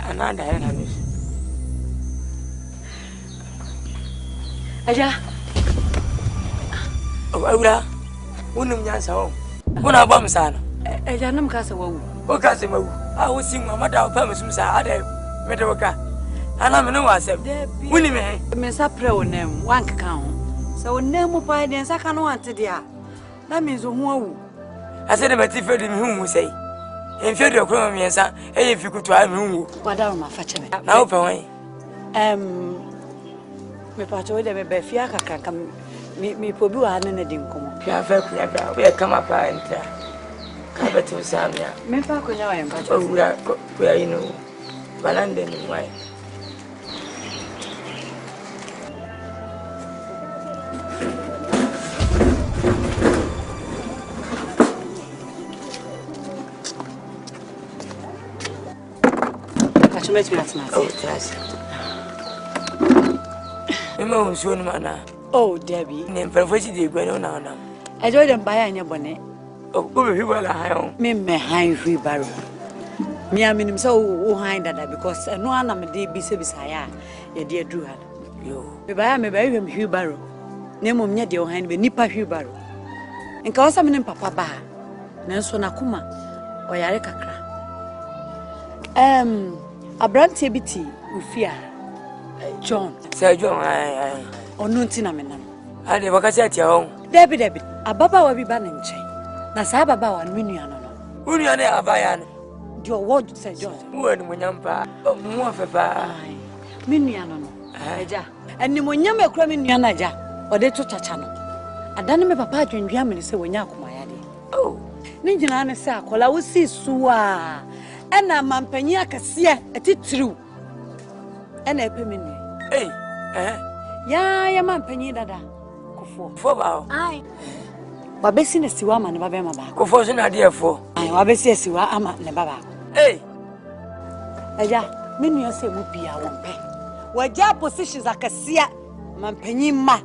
Another enemy. Aja. Oh, Aura. Unum Yansa. Una bomb sana. Aja nam kasa wawu. O kasa mawu. I will sing my mother of Pamus Ada Medoka. And I'm no one said, Winnie me. Miss April name, one count. So name by the second one to dear. That means who I said about the fed in whom we say. In fear of Chrome, yes, sir. If you could try me, whatever my father. Now, Paway. Me patrol de be fiaka kan me pobu anu na din komo ya fa ku ya ba we kama pa enta ka betu samia me fa ko nyawa yamba o wura ko ya ino balande ni wai Achumeti atna oh trust Mama unso no mana. Oh, Debbie. Ne mfafasi de gwa no na na. Ejo dem baya anya bone. Oh, go be hwa la han. Me han hwi baro. Me aminim say wo han dada because no ana me de bisa ya. Ye de aduru ha. Yo. Me baya hwem hwi baro. Ne mom nya de wo han be nipa hwi baro. Nka wasa me papa ba. Nanso na kuma oyare kakra. Abrantie biti ufia. John. Say John ai. Onu ntina me nam. Ade wakasi atia ho. Debi. Ababa wa bi ba ne nchen. Na sa ababa wa no nua no. Unua ne abaya no. Dio word say John. Mu anu munyampa. Mu afefa. Ai. Me nua no. Aja. Ani munyam ekura me nua na aja. Ode to chacha no. Adane me papa adwendua me se wonya akoma ya de. Oh. Ne nyina ne se akola wo si suwa. Ena mampanyi akase atitiriw. Ena epe me nua. Ya mampanyi dada. Kofo. Fo ba. Ai. Wabesi na siwa ama ne baba ma ba. Kofo so na de fo. Ai wabesi siwa ama ne baba. Aja, me nua se mu bia wo mpe. Waja positions akasia mampanyi ma.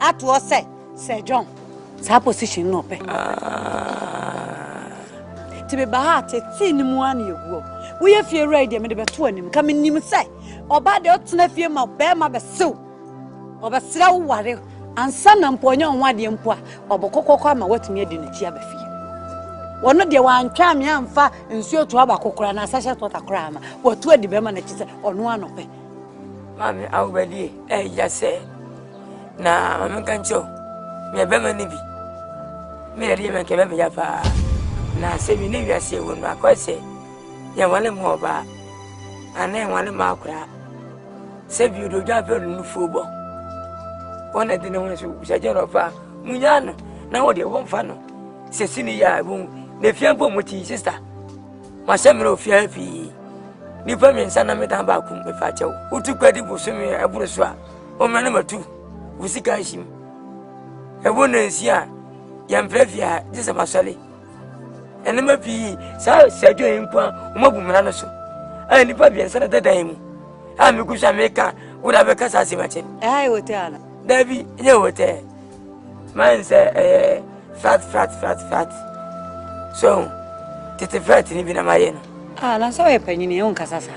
Ato se John. Sa position no pe. Tibe ba ha tete ni mu an yeguo. Wo ye fie ready me de beto anim. Ka me nim se oba de otena fie ma be ma be sew. Oba sira wo ware ansa na mponye onwa de mpo a obokokoko ama watumi adi na chi aba fie. Wono de wantwa me amfa nsuo to aba kokora na asahye to takora ama. Watu adi be ma na chi se ono anope. Mami awbadi ya se na mami kancho me be ma ni bi. Me ri me ke be ya fa. Na se bi ni wi ase wonu akose ya wale mo ba ana wale ma akura se bi do ja pe nu fubo wona de ne wona so jero fa munyano na wo de wo mfa no se sini ya bu ne fiampo moti sister ma se me ro fia fi ni pa mi nsa na meta ba ku me fa chew utu kwadi bu so me aburu so a o me na matu usika him e wo na nsi a ya mfrafia dise masole ene mapi sa sajo impa umabumra no so ani pa bi ensa da dan mu a me ku sha me ka wo da be ka sa simache Ai hotel Davi nye hotel man say fat so tete fat ni bi na maye no na so we panyini e wonkasa sa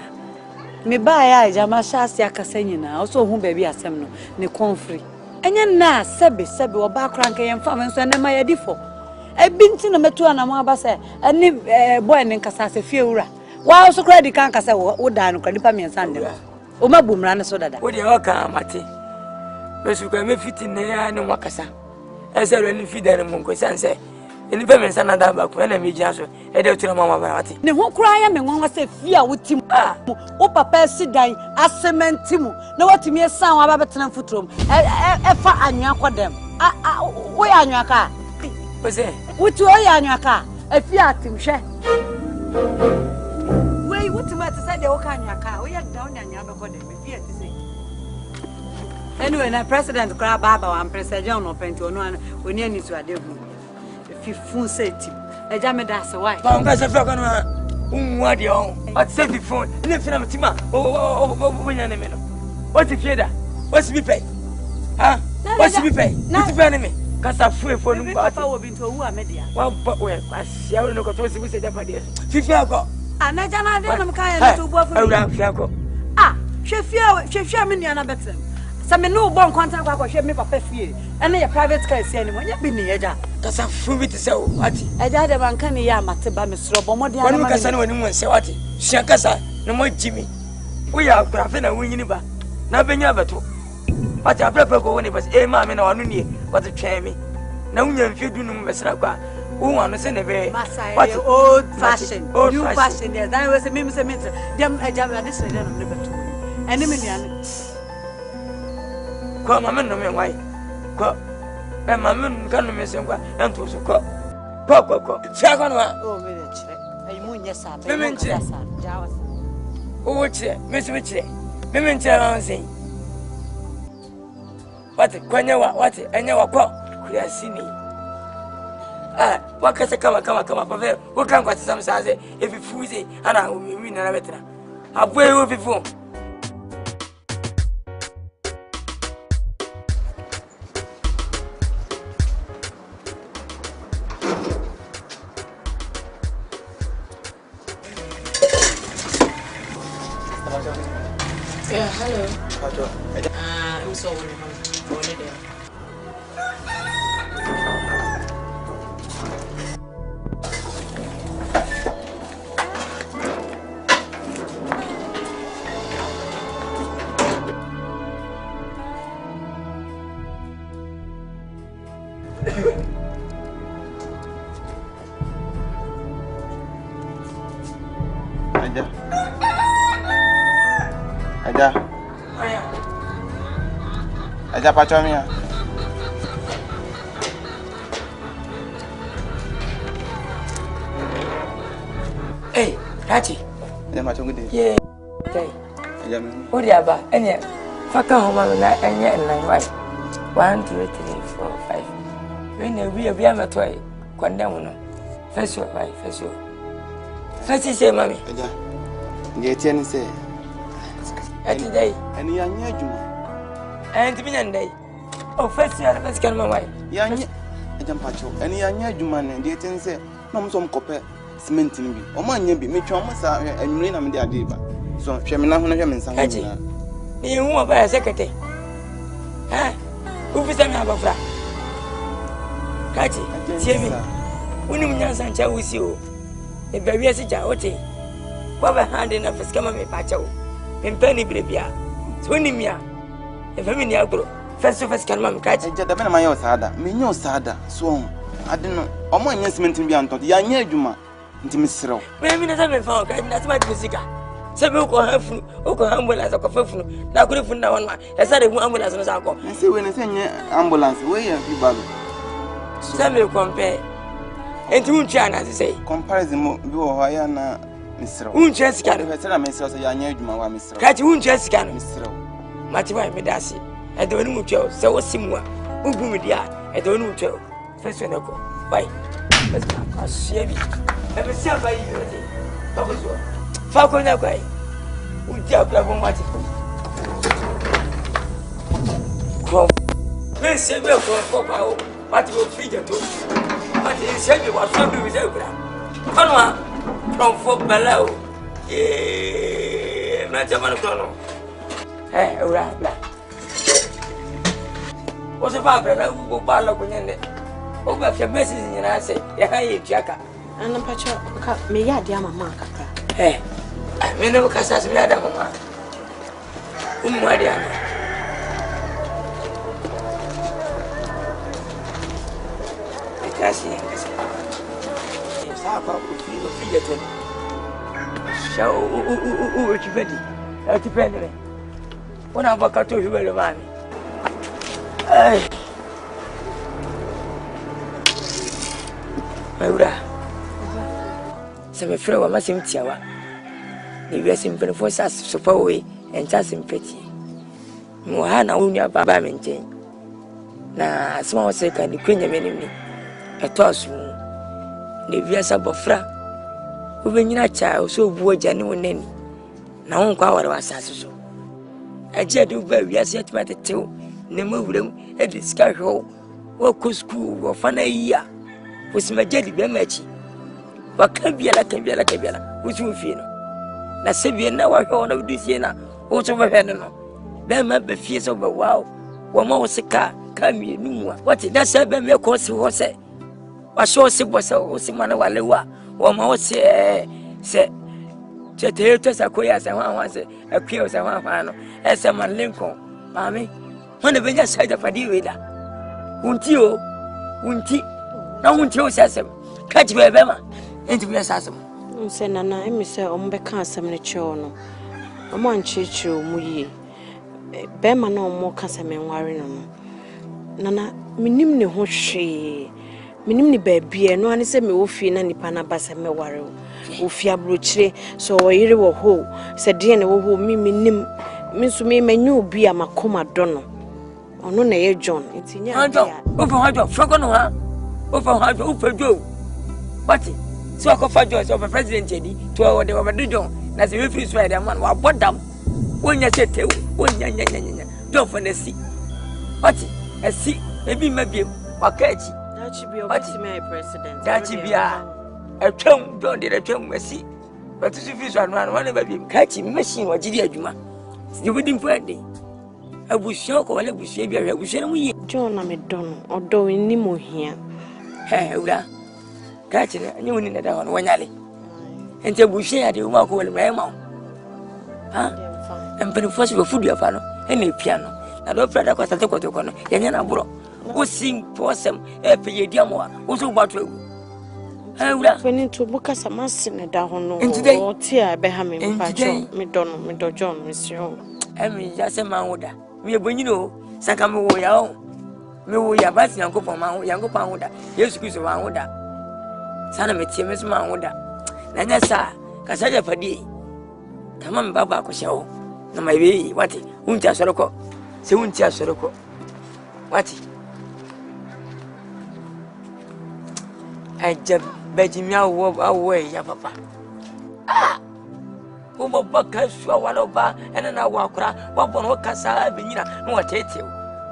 me ba ya jama shasi akasa nyina o so hu ba bi asem no ne confree enye na sebe oba kranka yemfa me so na ma ya difo ebinti na metu ana mo abase ani boy ne nkasa se fie wura wa so kra di kan kasa wo da no kra dipa me nsa ndem o mabumra ne so dada wo de o kan mate me su ka me fiti ne ya ne wakasa ese ro ni fidane mo ko sanse eni pe me nsa na da ba ko na me gya so e de tura mama ba mate ne ho kra ya me nwanwa se fie a wotim o papa sidan asementimu na watimi esan wa ba betena futrom e fa anwa kodem wo ya anwa ka Ose wuti o ya anwa ka afi atimhwe wei wuti ma te say de wo ka anwa ka o ya da o anwa be kodem afi atise anyway na president kra baba wa president John no penti onu oni ani so adehu afi fun seti eja me da se why ba nka se fra ka no unwa de on at safety phone ne fina mtima o nya ne me no o ti fieda o si bi pay ha o si bi pay ti fa ne me kasa fuefo no ba papa wo bintu owu amedia wa ba we asia no ko to si bi se japa de fifi ako Anajana de nam kan to bo fu. Awura fiako. Ah, hwefia me nua na betem. Sa me no bo nkwanta kwa hwe me papa fie. Ene ye private car sia ni mo nya bi ni eja. Kasa fu bi te se o ati. Eja de ban kan ya mate ba me sro bo modern. Wonu kasa na woni mu nse ati. Hwea kasa na mo jimi. Wo ya akura fe na wonyini ba. Na benya beto. Ati afrepe ko woni bas ma me na wanu nie. Wati twen me. Na wunya mfie du no mu besra kwa. Who want to send a very old fashion, new fashion? Yes, that was a meme. Them a jam at this and I'm never to enemy. Come, my man, no man, why? Go, and my man can't miss him. And to go. Second one. Oh, village. I moon, yes, sir. Oh, what's it, Miss Mitchell? Women tell saying, what, when you are what, and you are caught, we are seeing. Ah, what can I come up? What can I some say if you fuse and I will win a better? I'll wear you before. Yeah, hello. I'm sorry. Aja pacomnya. Hey, Rachi. Aja macam gede. Yeah. Okay. Aja memang. Oh dia ba, enya. Faka homa na enya na wai. 1 2 3 4 5. When we am toy, condemn no. First your wife, first your. First say mommy. Aja. Dia tian say. Ati dai. Ani anya juma. Anti binyan dai. Oh first year first kan mama. Yanya. Aja pacho. Ani anya juma ne dia tian say. Na mo som kope cement ni bi. O ma anya bi. Me twa mo sa anwure na me de ade ba. So hwe me na ho na hwe me nsan ho na. Ni hu ba sekete. Ha? Ufisa me abafra. Kachi, tie me. Woni munyansa ncha wusi o. E ba wiase ja wote. Kwa ba hande na fiska ma me pa cha o. Me mpani brebia. So ni mia. E fa me ni agro. First kan ma me kachi. Eja da be na ma yo saada. Me nyo saada. So ade no omo anya cement bi anto. Ya nya adwuma. Nti me serew. Me mi na sa me fa o kachi na sa ma musika. Sabe o ko hafunu, o ko ambulance ko fafunu. Na ko refunu na wonma. E sa de hu ambulance no sa ko. Na se we na se nya ambulance we ya fi balo. Sabe compare. Enti unchi ana say. Comparison mo bi wo ho ya na misrew. Unchi sika no. Fe tera misrew so ya nya adwuma wa misrew. Kachi unchi sika no. Misrew. Mati ba me dasi. E do ni mutwe o. Se wo simwa. Ugu mi dia. E do ni mutwe o. Fe so na ko. Bye. Let's go. Asiebi. E be sia ba yi yote. Ba ko so. Fa ko na kwai. Unchi abla bo mati. Ko. Me se be ko ba o. Mati go free to. Mati se be wa so bi se bra. Kono from for below. Na jamanu kono. Ora bla. O se ba bra go ba lo ko nyende. O ba fe message ni na se ya ha ye tiaka. Ana pacho ka me ya dia mama kakra. Me no ka sa se me ada mama. Umma dia. Kasi sa pa ko fi de ten. Sha o chibedi. O chibedi. Ona baka to hibele mami. Ai. Maura. Se me frɛ wa masim tiawa. Ni wiase mpenfo sa sofa we encha simpeti. Mo ha na wonu aba me nchen. Na asema wo se ka ni kwenya menim ni. Eto asu. Ni wiase bofra. Wo benyina cha so obu agya ne wonani. Na won kwa ware wasase so. Agya de ba wiase atmate tew. Ne mawuram e diska hwo. Wo ko school wo fa na iya. Wo sima gya di be machi. Wa kan biala wusu fie no na sebie na wa hwe na wudu fie na wo so hwe no be ma be fie so be wow wo ma wo sika ka mi enu mu a what that say be me ko si wo se wa so si bo se wo si mana wale wa wo ma wo se te to sa ko ya se wa se akwe o se wa no e se man Lincoln mami wona be nya sai da fadi we da unti na unti o se asem ka ti be ma enti be sa asem nse nana emi se o mbe ka asem ne cho no o mo anchichi o mu yi be ma na o mo ka se me nware no nana minim ne ho hwe minim ne ba bia no ane se me wo fie na nipa na ba se me ware wo fie abrochire so wo yire wo ho se de ne wo ho minim minso me manyu obi amakoma do no ono na ye John entinya o fa hajo froko no ha o fa hajo o fa jo bati so ko fa jo so fa president edi to o de o John na se we free so de man wa bodam wonya se tew wonya nya do for na si bati esi ebi mabiem wakachi dachi bi obati me president dachi bia atwam do de atwam esi but so free so anu wan mabiem kachi machine wa gidi adwuma you wouldn't find it. I was shocked when I was shaving. I was saying, John, I'm a don, or doing Nemo here. Hey, Ura, catching it, and you wouldn't know when I and so we share the walk over my mouth. Huh? And for the first of a food, your father, and a piano. I don't fret across the top of the corner, and then I brought. Who sing for some every diamo, also what we went to book us a mass in a down or tear behind me, me don, John, Monsieur. I mean, just a man order. We are when you know, Sakamo, we are me, we are passing uncle for my young powder. Yes, excuse of my order. Son of a Timus, my order. Nana, sir, Casaja for thee. Come on, Baba, show. No, my baby, what? Untia Soroko. Se untia Soroko. What? I just bet me away, ya papa. Ah! Ubo baka swa wala ba ena na wakura wabon wakasa benyina no watetew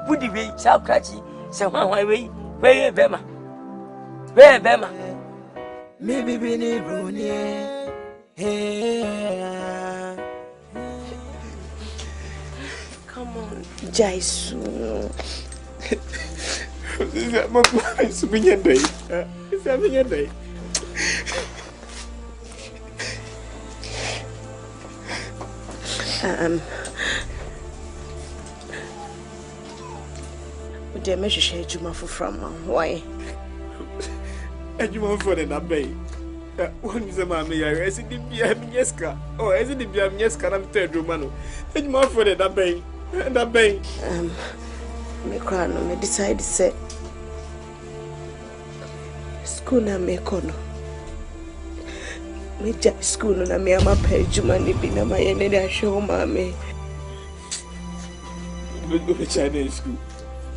budi we sha krachi se hwan we bema me bibi ni bruni come on Jaisu is that my place day is that my day the measure Juma from why? And you want for the Nabe? One is a mammy, I resident in Biamieska, or as it be Biamieska, I'm third Romano. And you want for the Nabe, and Nabe. Me crown, me decide to say school na me kono. Me jai school na me ama pay Juma ni bi na my ene da show mama. Ube Chinese school.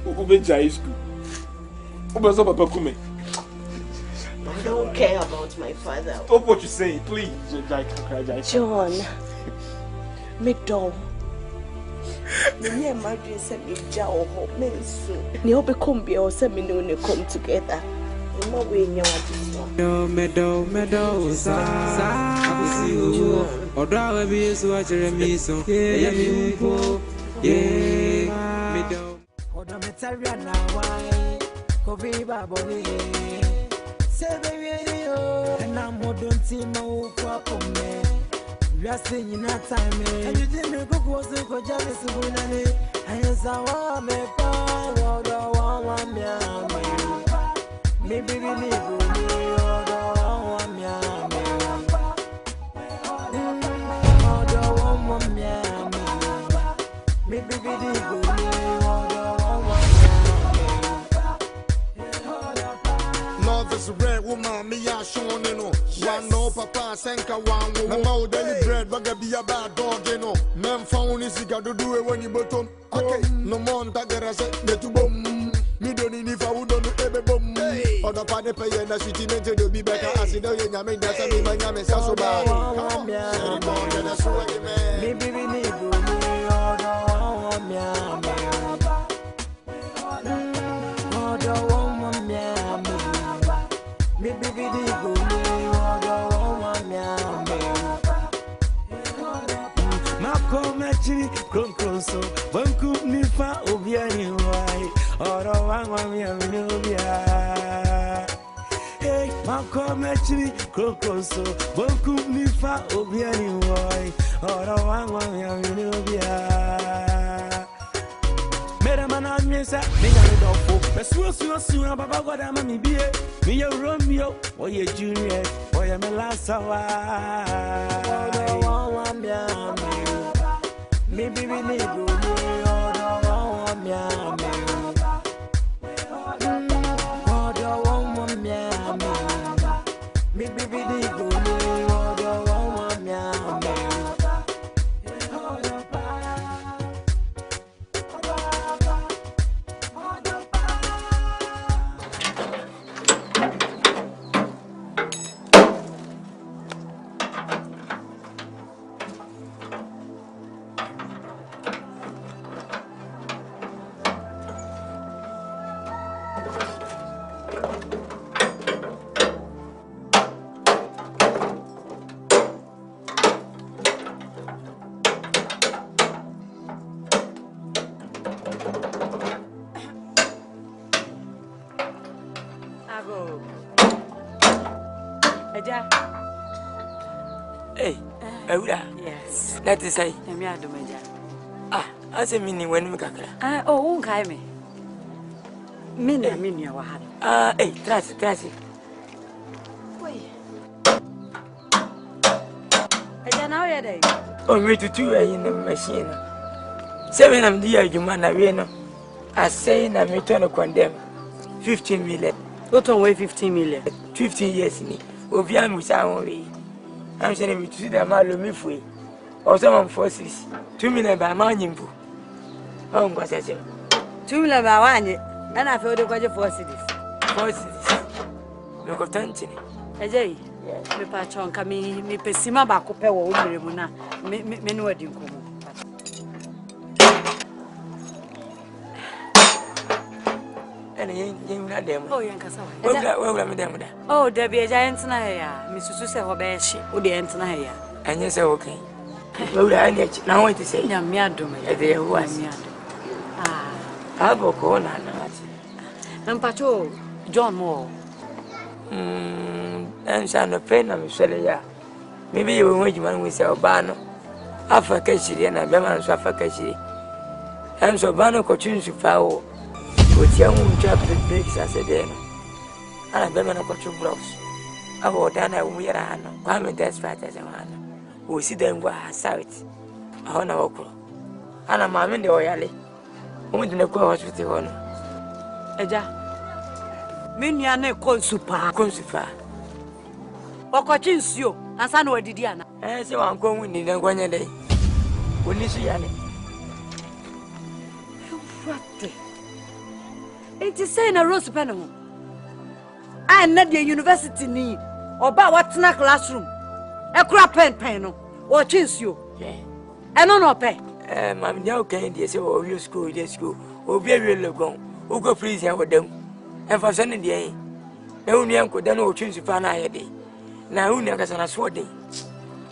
Ube Jai school. Ube so papa kume. I don't care about my father. Stop what you say, please. John, me don't. Me and Marjorie said me jaw hope me so. Ni hope come be or send me no ne come together. No way nya what Meadow, sa akusi o odra we bi so achere mi so ye mi po ye meadow odo metaria na wai ko bi ba boni se be we yo na modon ti mo kwa pome we are seeing in that time and you didn't go go so go jealous bunani and sawa me pa odo wa me maybe we need go love is red woman, me ya showing no. One no papa senka one wo. My mouth daily bread, baga be a bad dog, you know. Men found is got to do it when you bottom. Okay, no more tagara say the two boom. Me don't need if I would don't ebe boom. Other party pay na city mente do be better as you know you nyame that's me my nyame so bad. Maybe we need go me Makomachiri, Kronso, Banku Nifa, Obiani, Oro Wangwamia, Hey, Makomachiri, Kronso, Banku Nifa, Obiani, Oro Wangwamia, Meramana, Mesa, Mingadofo, Mesua, Baba, what am I be? Me, Romeo, or your junior, or your Melasawa. Maybe we need to Hey, yes. That is say. Ah, I say meaning when we got. Oh, okay, me. Mean you had. Hey, trust. Wait. Now you're there. Oh, me to 2 in the machine. 7 of the human arena. I say, na me turn to condemn 15 million. What on way 15 million? 15 years me. Obiam with our way. I'm saying to see the Malo free. Or some forces. 2 million by Manimbu. Oh, what I say? 2 million by one, and I feel the budget for cities. Look of Tantini. Ajay, me patron coming, me pessima back up a woman, me no wedding. Oh, there be a giant now, Mrs. Susan Hobeshi, or the Antonia. And yes, okay. Now what to say? Yamiadum, there was. I'll go on. And Pacho, John Moore. And son of Pen, I'm sorry. Maybe you will wait when we say Obano. Africa, and I remember Africa. And so Bano continues to follow. With young chapter breaks as a day. And I've been a couple of blocks. I will done a weird hand. I'm a desperate as a man. We see them where I saw it. I want to walk. And I'm in the oily. Only the hospital. Eja. Miniane consupa. Okochin you. And son where did Diana? I say I'm going in the one day. When you see Yanni. It is saying a rose panel. I am not the university need or about what's in a classroom. A crap pen or chins you. And no pay. I'm now can't or your school, their school, or very little gone. Who go please with them. And for Sunday day, only uncle then will choose to find a day. Now, who never can sword day.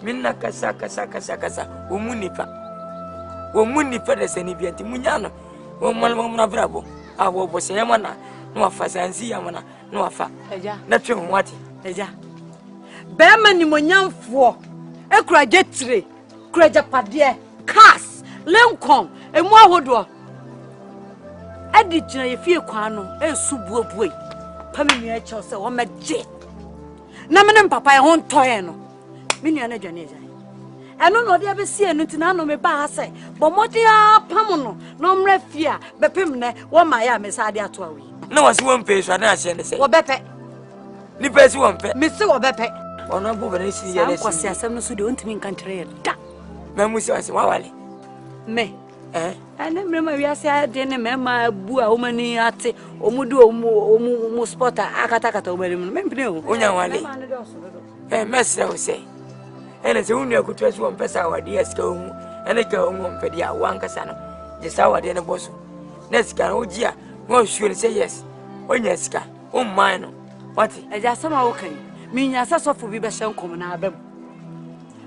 Minna Casaka, Umunipa. Umunipa, the Senibian Timuniano, Woman Bravo. I was a yamana, no fasansi yamana, no afa. Not true, what? Eja. Bearman, you young for a graduate, Crajapadia, Cass, Lincoln, and Mawado. Edit your fear quano, and subway. Pammy, Chelsea, or my jet. Naman Papa, I won't toy. Miniana Janeza. I don't know the ever see anything I know me pass, but what they are Pamono, no refia, Bepimne, one my arm is Adia to a week. No one's one page, and I say, what Bepe? Nippers one pet, Mr. Bepe. Or no, but I see, I was some so don't mean country. Mamus was Wally. Me, eh? I never remember we are saying, Mamma, Bua, Omani, Ate, Omudu, Muspota, Akataka, remember, Wally. Eh, Master will say. And it's only a good trust one person our dear school, and a girl won't pay the one casano. Just our dinner boss. Next can, oh dear, one should say yes. Oh, yes, car, oh, mine. What? I just somehow okay. Mean your sass of Viva Shan Common Album.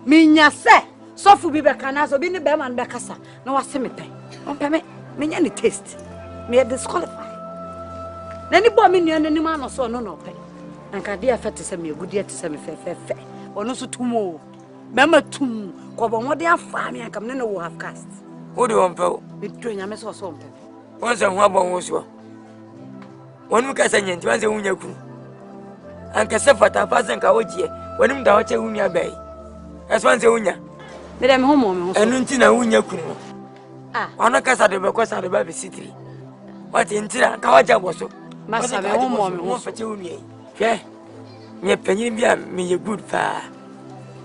Mean your say, Sofu bi be kana so bi ne be man be kasa na wase me pen. On pe me nya ne taste. Me disqualify. Na ni bo me nua nanim ano so no no pe. Anka dia fete se me agudie te se me fe. Ono so tumo. Mama tum ko bo wode afa me anka me no half cast. Wo de won pe o. Me do nya me so so mpe. Won se ho abon wo so. Wonu ka sa nyenti wan se wunya kunu. Anka se fata pa se nka wogie. Wonim da wo che wunya bai. Eswan se wunya. Me dem ho mo me ho. Enu nti na wunya kunu. Ah. Ono ka sa de be ko sa de ba be sitiri. Wati ntira ka waja boso. Masa be ho mo me ho. Fa che wunu yi. Hwe. Nye panyin bia me ye good pa.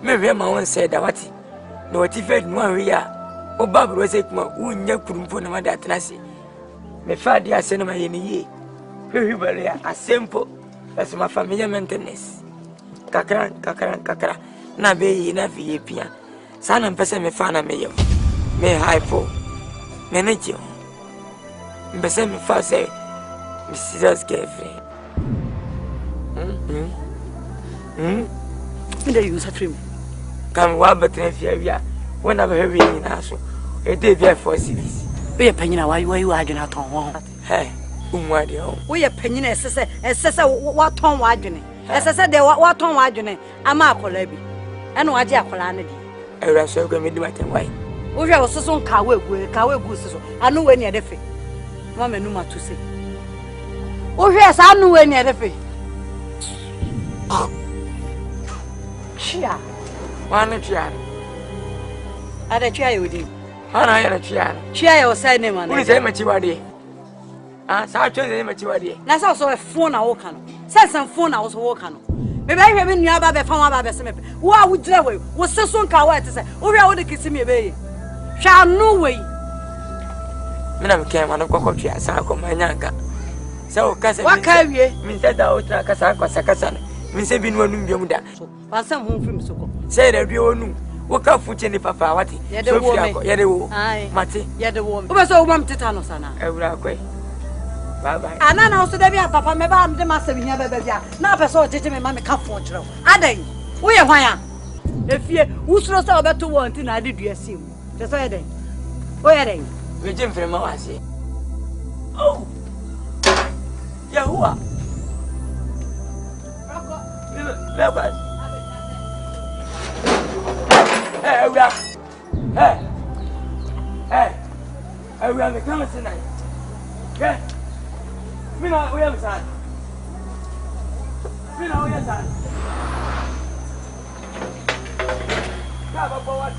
Me hwe ma won se da wati. No wati fe no an wi a. O babro se kuma wunya kurumpo na ma da tenase. Me fa dia se no ma ye ni yi. Hwe bare ya asempo. As my family maintenance. Kakra. Na be yi na fi ye pia. Sana mpese me fa na me yo. Me hypo. Me ne ji. Mpese me fa se Mrs. Girlfriend. Me dey use a trim. Come wa betre fi awia. When I be heavy na so. E dey be for cities. We panyina why you adwena ton ho. Hey, umwade ho. We panyina esese wa ton wa adwene. Esese de wa ton wa adwene ama akola bi. Eno waje akola na di. Ewra so go me di matem why. Wo hwe wo soso ka we soso. Anu we ne defe. Ma menu matu se. Wo hwe sa anu we ne defe. Chia. Wana chia. Ada chia yodi. Ana ya chia. Chia ya osai ne man. Uni say machi wade. Ah, sa twa say machi wade. Na sa so e phone na wo ka no. Sense phone na wo so wo ka no. Me ba hwe me nua ba be fa wa ba be se me. Wo a wo jira we. Wo seso nka wa te se. Wo hwe wo de kisi me be yi. Hwa no we. Me na me ken ma no kokotwa sa ko manyanka. So kasa wa ka wie. Min say da o tra kasa kwasa no. Min say bi no anu biom da. Wa sam ho film so ko. Say da bi onu. Wo ka fuche ni papa wati. So fi akọ. Ye de wo. Mate. Ye de wo. Wo be so wo mam tetanus ana. Ewura akwai. Bye bye. Ana na so da bia papa me ba am de ma sabi nya bebe bia. Na pe so jeje me ma me ka fo kire. Adan. Wo ye hwan a? Efie, wo suro so obeto wo anti na ade dua sim. Te so ye den. Wo ye den. We jim frem ma wase. Oh. Yahuwa. Bye. Hey, we are. Hey. We are the camera tonight. Okay? We know we have time. We know we have time. Come forward.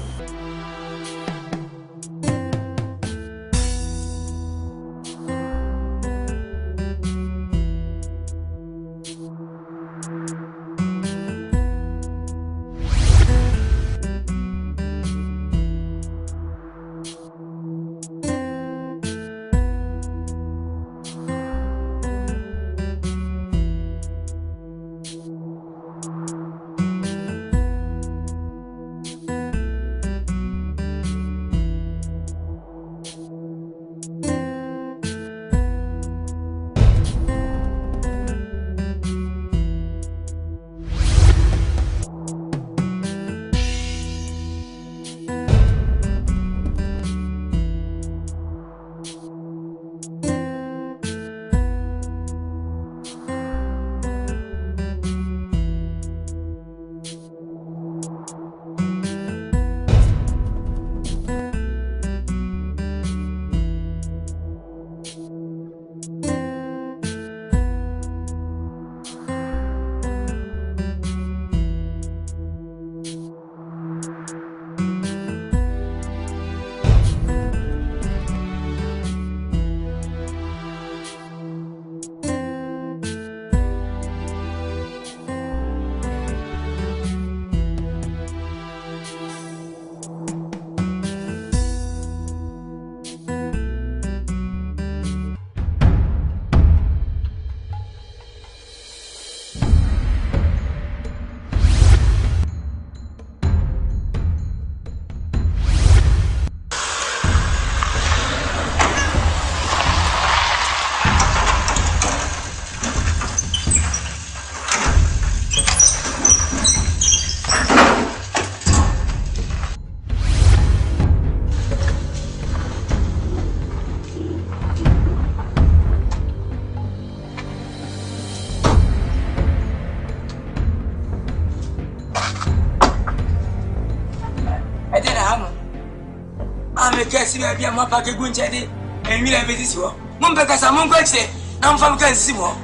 I'm a guest here, be a mapa gunchedi, and we have this war. Mumbecas, I'm going to say, I'm from Kansimo.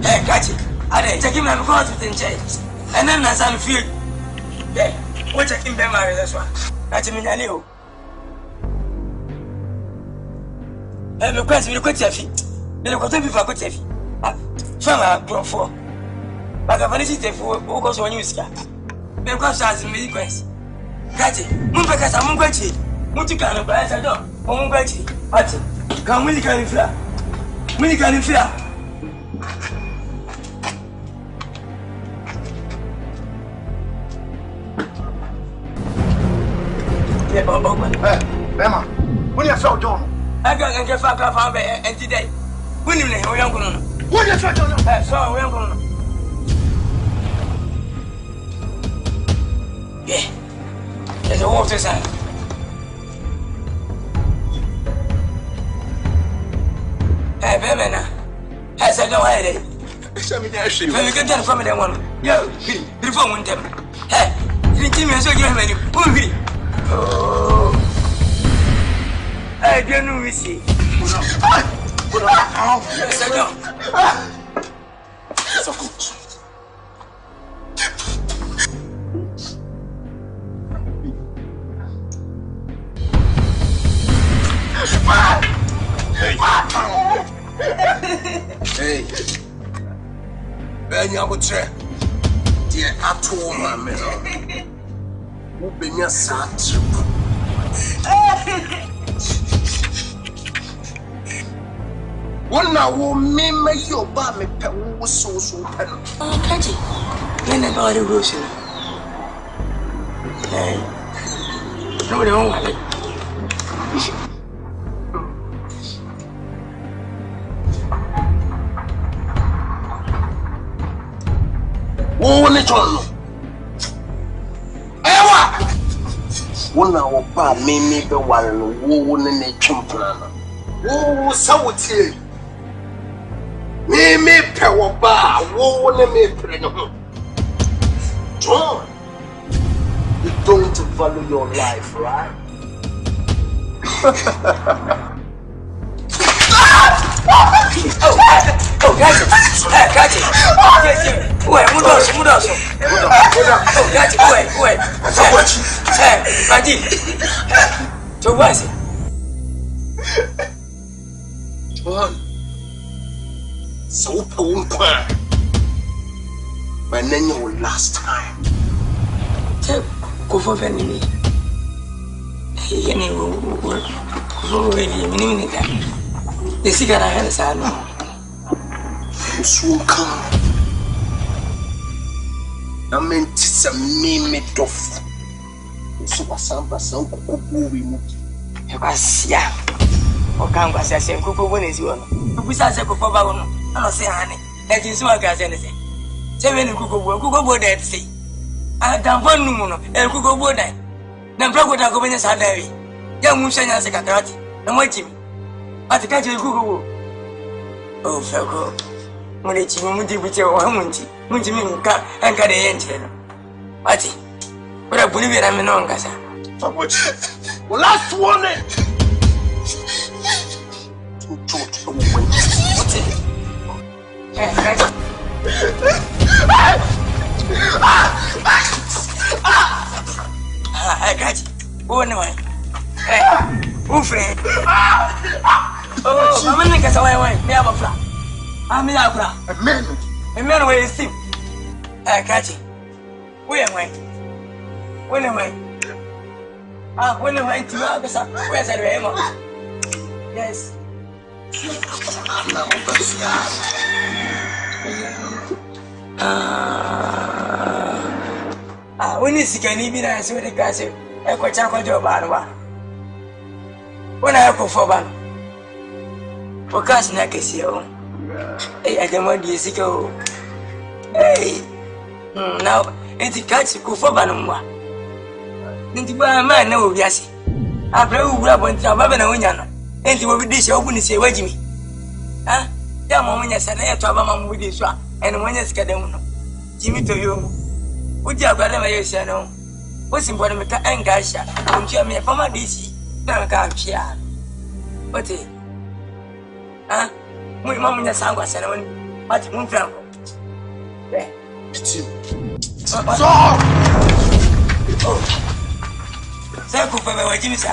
Hey, catch it. I take him and go to the church. And then as I'm feeling, yeah, what I can be married as well. That's a minute. I'm a question with a good feet. Then I got to be for a good feet. From a grown for. But I've only for who goes on you, scar. Because as in many questions. Catch it. Mumbecas, I'm going to Mutukan, but I don't. Oh, Betty. What? Come, Willie can fly. Willie can fly. Bema, when you saw John, I can't get back up and today. When you know, young woman. when you saw John, I saw a young woman. Yeah, there's a water sign. Hey, Bemena, I said, no, I did. Let me get down from the one. Yo, before one time. Hey, you didn't so you have any. Oh, I don't know, we see. So good. Hey, Ben, I would say, dear, I told my man, who been your son. One now will me make your bammy pen was so pen. Oh, catchy. Then about the roof. Hey, nobody won't want it. Oh, when it's on. Ewa! One hour bar me the one and woe in a champion. Oh, so tea. Me power bar, woe in me preno. John, you don't value your life, right? Oh, catch it. Catch it. Wait, Mudos. Oh, catch it. Wait. Hey, Badi. So what's it? John, so poor. My name was last time. Go for Benny. He will the cigarette has had no. So come. I meant some meme of so some movie. Was ya. Or can't was I say, Coco when is one? We said, Coco Bagon, and I say, honey, that is what I anything. 7 Coco would that say. I don't want no more, and Coco would die. Then Brogo Dagobinas had Larry. Young Mushan as a cat, and wait him. But the catch you Coco. Oh, Felco. When it's you with your Munty, Munty car and got the engine. What? What I believe I'm in on Gaza. Well, last one. I got you. Oh, no. Hey, oh, friend. Oh, I'm going to get away. Never fly. I'm in Abra. A man will see. I got you. Where am I? When am I? When am I to August? Where's the Remo? Yes. When is he can even answer the castle? I quite a job. When I go for one, for cash neck is you. I don't want you to go. Hey, now it's a catch go for Banuma. Into my man, no, yes. I play who grab on Tabana, and you will be this open to say, wait, Jimmy. Ah, that moment, yes, and I have to have a mom with this one, and when you get them, Jimmy to you. Would you have got my son? What's important? Meka engasha. Unjia me fama disi. Na ka pia. What eh? Ah? Mu mama nya sangwa sana woni. Ati mu franco. Eh. So. Oh. Sai ku fa wa jimi sa.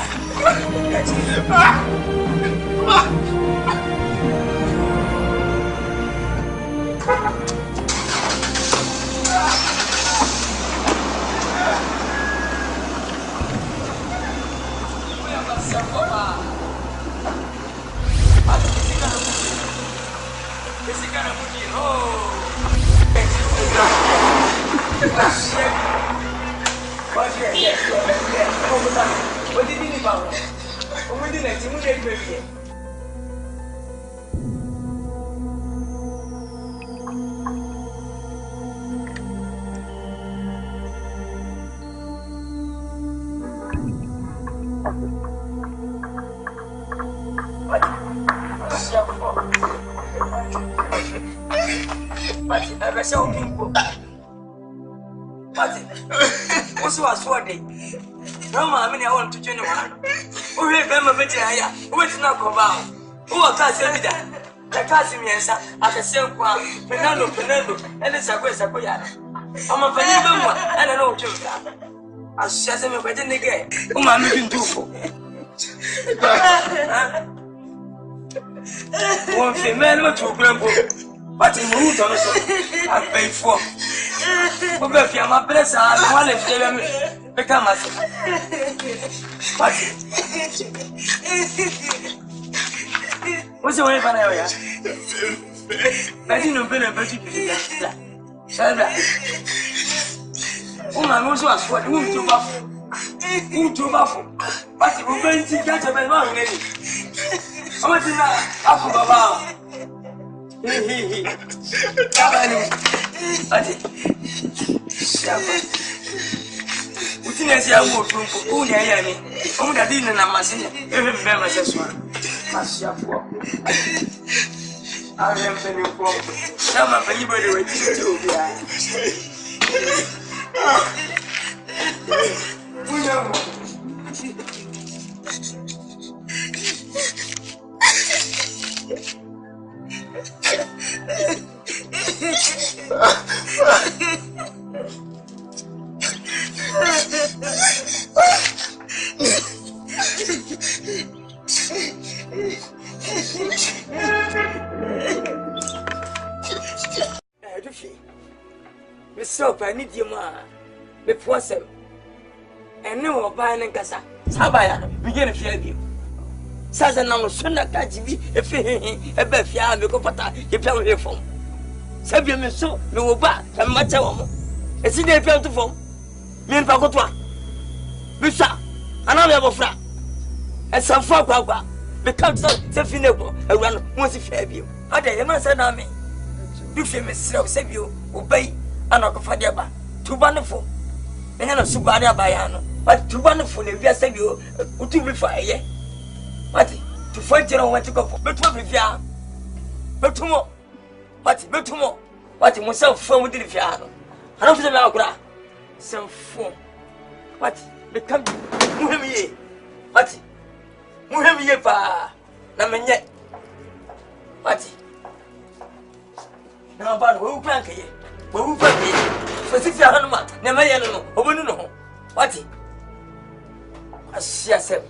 What's what day? No, I mean, I want to join one. Who remember Betty? Who is not come out? Who are Cassie? The Casimir, at the same one, Fernando, and it's a question. I'm a Fernando, and I know you. I shall say, but then again, whom I'm looking to for. One female to grandpa, but in root also, I paid for. If you are my blessed, I want to become a what's the way for an area? I didn't know better. Oh, my most was what who to buffle. But you will bring to catch a man. I want to know after Utinezi ya mtu mkuni ya yani. Omuda dini na masini. Ewe mbema seswa. Mashafu. Awe mpeni mkuu. Sama penyibo ni wejiti ubia. Uyamu. I need you, ma. Before some. And no buying and cassa. Sabaya, begin to fear you. Sazen now sooner catch me if he a befia and go pata, you fell here from. Sabian so, no will back, and much a woman. A city fell to form. Me and Pacotwa. Bisa, another flat. And some frog becomes so finable, and run once if you. I tell you, my son, I mean. You feel me, save you, obey. Anoko fadiaba too wonderful. And I'm so bad bayano, but too wonderful if you say you to be fire. What to fight you want to go for? But what if you are? But tomorrow, what? What you must have fun with the piano. I don't know about some form. What become Muhemi? What Muhemi pa? Namanya. What now about who crank ye? But who put me for 600 months? Never know. Oh, no. What? I said,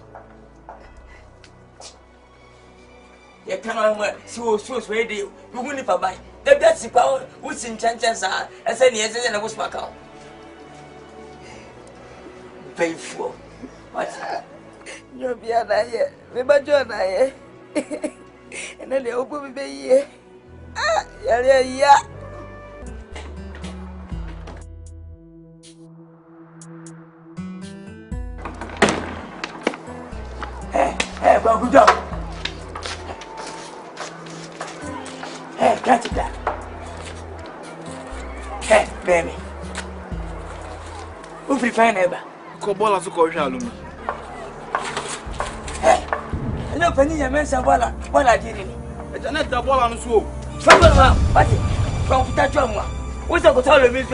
you cannot so radio. You wouldn't buy. That's the power which in chances are as any as I was back out. Painful. What? You'll be an eye. Remember, John, I and then they open me here. Ah, yeah. Hey, well, good job. Hey, catch it down. Hey, baby. Who prefers never? Cobola to Corjalum. Hey, I know Penny and Mensabala. What I did in it. It's a net double on the swoop. Trouble, what? From that drama. What's up with all of this?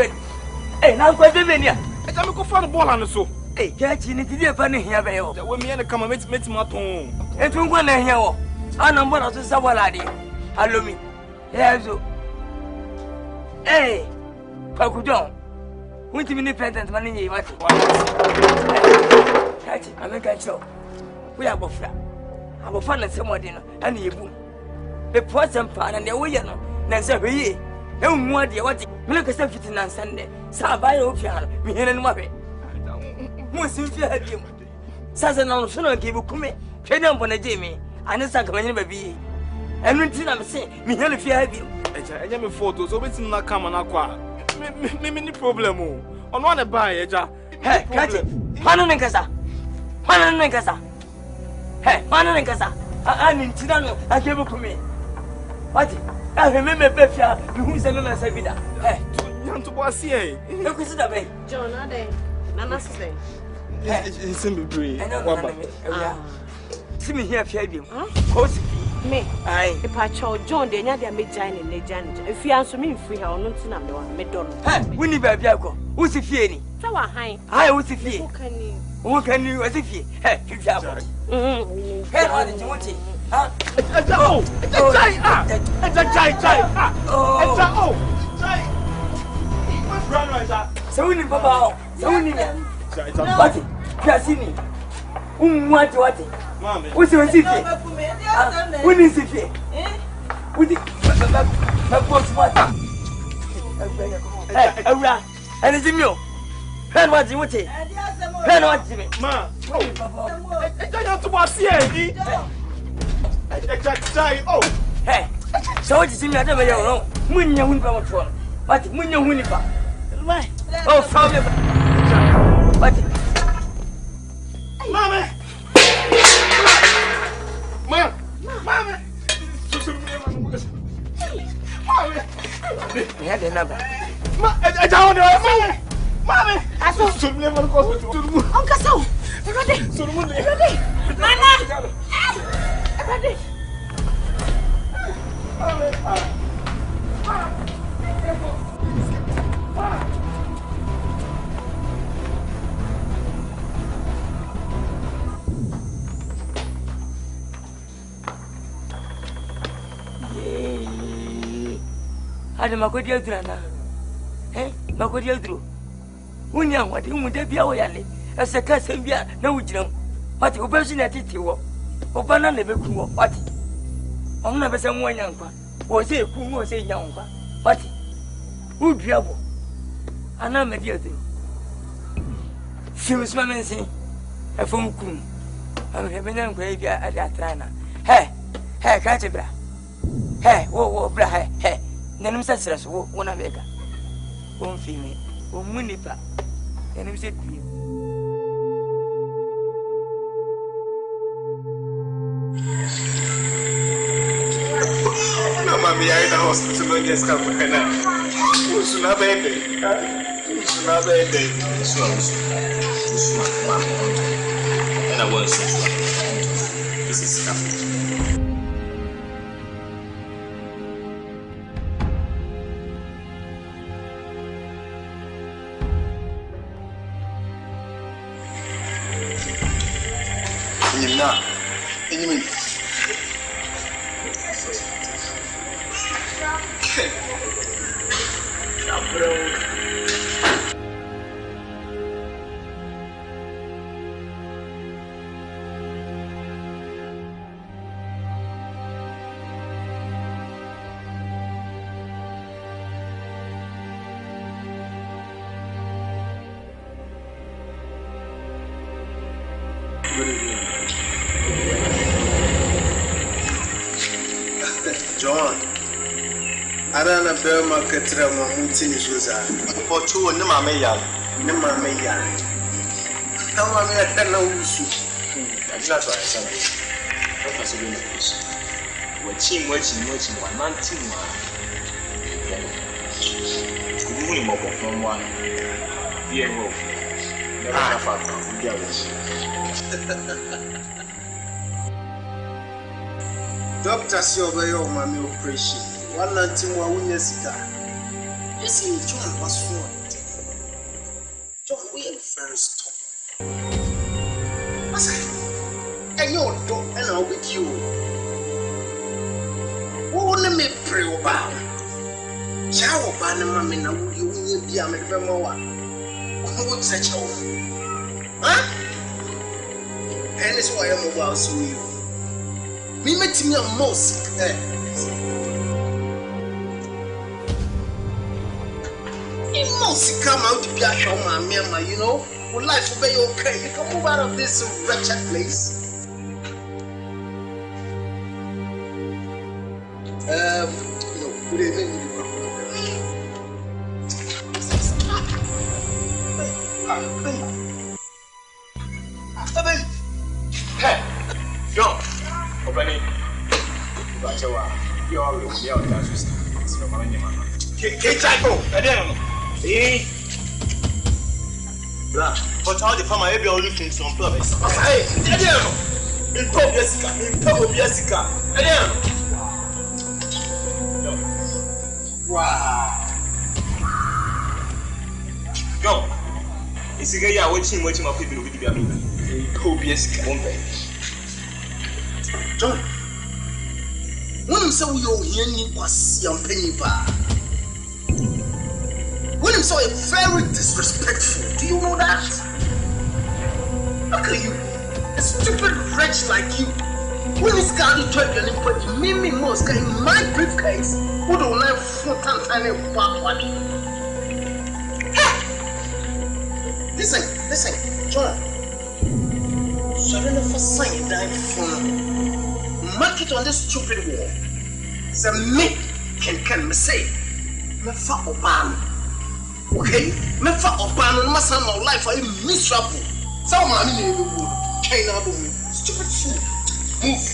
Hey, now, quite a minute. Eja me ko fa no ball an so. Eh, jaji ni ti fa ne hia be yo. We me ne kama meti maton. Etu ngwa na hia wo. Ana mbona so sa ball ade. Alomi. Yezo. Eh. Pakujon. Wunti mini president man ni wati. Jaji, ameka cho. We abofra. Abofra na semode no, ana yebu. Be poisem pa na ne wo ye no. Na se hwe e unmu ade wati. Me ka se fiti na nsande. Sa ba ye ofia no. Me hene no ma hwe. Mo sim fi ha bi mu. Sasa na no so no ke bu kume. Twede mbona je me. Ane sa kamanye ba bi. Enu nti na me se me hene fi ha bi. Eja me photos obetim na kama na kwa. Me ni problem o. Ono na ba eja. Hey, kachi. Hana nkasa. Hana nkasa. Hey, hana nkasa. Ani nti na no ake bu kume. Wati. Me be fia. Me hu se me na sa bida. Hey, Yanto boasi e. e kusi da be. John ade. Nana say. It's in be. Waba. Simi here fia bi mu. Ko si fi. Me. Ai. Ipa cho John de nya de mejan ne nejan. Efi anso me mfi ha ono nti na me wa me do no. Hey, wuni ba bia ko. Wo si fie ni. Sa wa han. Ai, wo si fie. Kani. Wo kani wo si fie. Hey, fi ako. Hey, what did you want to? Huh? Eja o. Eja chai. Eja o. Chai. What's wrong with that? So we need papa. So we need. What? Fiasini. What? Mama. What's your city? We need city. We need. My boss what? Hey, Aura. And it's me. Hen what you want? Hen what you mean? Ma. Eja yanto boasi e. Eja chai. Oh. Hey. So what you mean? I don't know. Munya hun pa mo tro. What? Munya hun pa. Why? Oh, from me. What? Mama. Mama. Me had the number. Eja on there. Mama. Aso. Sumle man ko so. Onka so. Ready. Ready. Mama. Ready. Ada makodi adura na. Makodi aduro. Unya wadi umude bia wo yale. Ese ka sem bia na wujina. Wati obesu na titi wo. Obana na beku wo. Wati. Onu na bese mu anya nkwa. Wo se eku wo se nya nkwa. Wati. Udua bo. Ana medi aduro. Fius ma mensi. Efom kum. Am hebenya nkwa bia ade atrana. Hey, ka che bra. Hey, wo bra hey. Nanim sa sira so wo na beka. Wo mfimi, wo munipa. Nanim se due. Na mami ai na hospital no yes ka kana. Usuna bebe. Usuna bebe. Usuna mama. And I was this is stuff. Nah, you mean? John, I don't know bear market drama mutin Josa. For two, no mamma yan, no mamma yan. How am I at no issue? That's why I said, what was doing this? Watching, one man, two man. Good mobile from one. Dear Wolf, never have a Doctor Silver, mammy operation. One night, one years ago. You see, John was 4. John, we very stubborn. I say, and your dog and I'll with you. Oh, let me pray about Chow Bannerman, I will you be a Memoa. What's a chow? Huh? And it's why I'm about to you. Me met me a mosque. It must come out to be a show, my you know. Would life will be okay. You can move out of this wretched place. No, good evening. Hey, yo, open it. You're but how the farmer maybe all looking some purpose. Hey, in Jessica. Wow. Yo, it's a guy watching my people with the Jessica. John, when I'm saying you're here, was young penny bar. When I'm so very disrespectful, do you know that? Look at you, a stupid wretch like you. When this guy you told you but Mimi Mosque in my briefcase, who don't have 4 times any money. Listen, John. So I don't know for sign that phone. Mark it on this stupid wall. So me can say, me fa Obama. Okay? Me fa Obama, no matter my life are miserable. So my name is stupid fool. Move.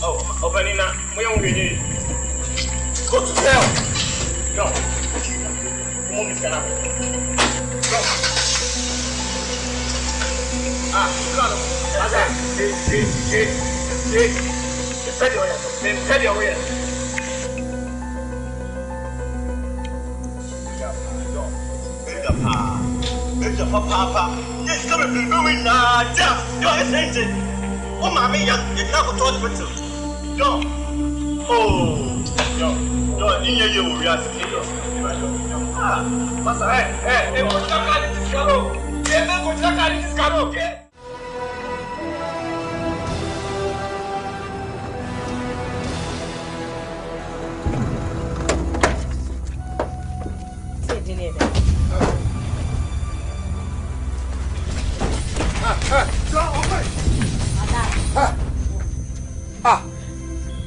Oh, Obanina, we don't get it. Go to hell. No. Move this canal. Go. Ah, come on. Papa. Yes, come and be going now. You're essential. Oh, mommy, you can't go to hospital. Yo. Oh. Yo, in here you will react. Ah, Master, hey, what's that guy in this car? Yeah, what's that guy in this car, okay?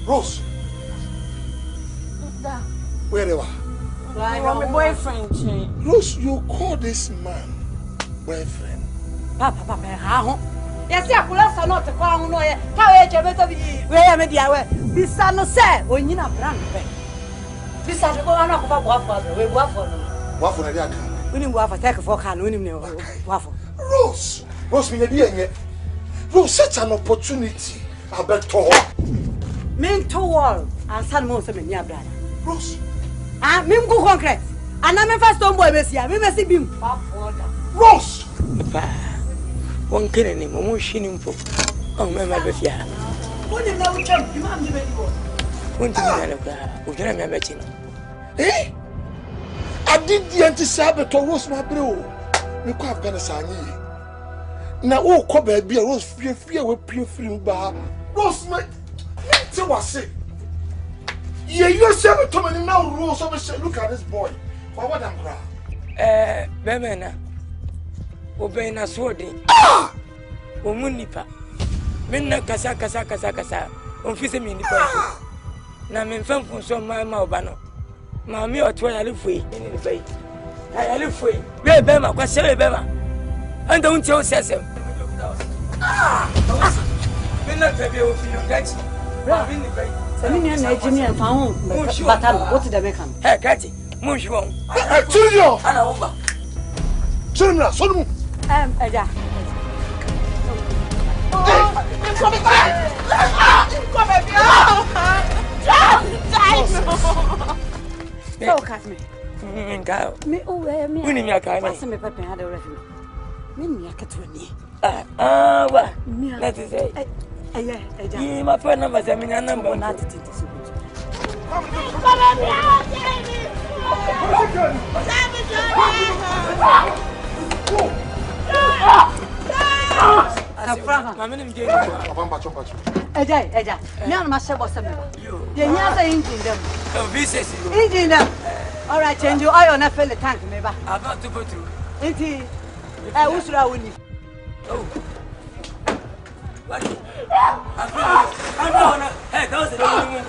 Rose. Where they were? Like my boyfriend. Rose, you call this man boyfriend? Papa, how? Yes, I could also not to call no. How age of it? Where am I? This son of say, when you not brand. This is going on for waffle. We waffle. Waffle, I got. We didn't waffle, take a fork and winning waffle. Rose, me, Rose, such an opportunity. I bet to Mean to wall and son most of me, brother. Rose. Ah, me go concrete. And I'm a first boy, Messia. We must see him. Rose! One killing him, one shooting for. Oh, my Bessia. What did I jump? You have the baby boy. One thing, we can't remember. Eh? I did the anti-sabbath or Rose, my bro. You can't have Afghanistan. Now, oh, come baby, Rose, fear with pure free bar. Rose, my. Say what say? Yeah, you say to me now, Rose. Look at this boy. What am I? Bemena. Obeyna sword. Ah! Omunipa. Menna kasa. Onfise mi nipa. Na me mfam so ma obano. Ma mi oto ya lefui. Ni bai. Ya lefui. Be bema kwa se bema. Anda unti o sesem. Ah! Menna tabi o fi gachi. Seminia engineer found Batal. What did I make him? Hey, Catty, Mushroom. Children! Anna over. Children, son. Eja. So catch me. Me, oh, me. Winning your car. What's me, Papa had a refuge. Mimi yakatwani. What? Let us say. My phone number, I mean, a number not to Eja, me and my shop was something. The other engine them. Engine them. All right, change your oil and fill the tank, maybe. I'm not to go through. Indeed, I wish I would. Oh, what? I'm going to head those that don't move.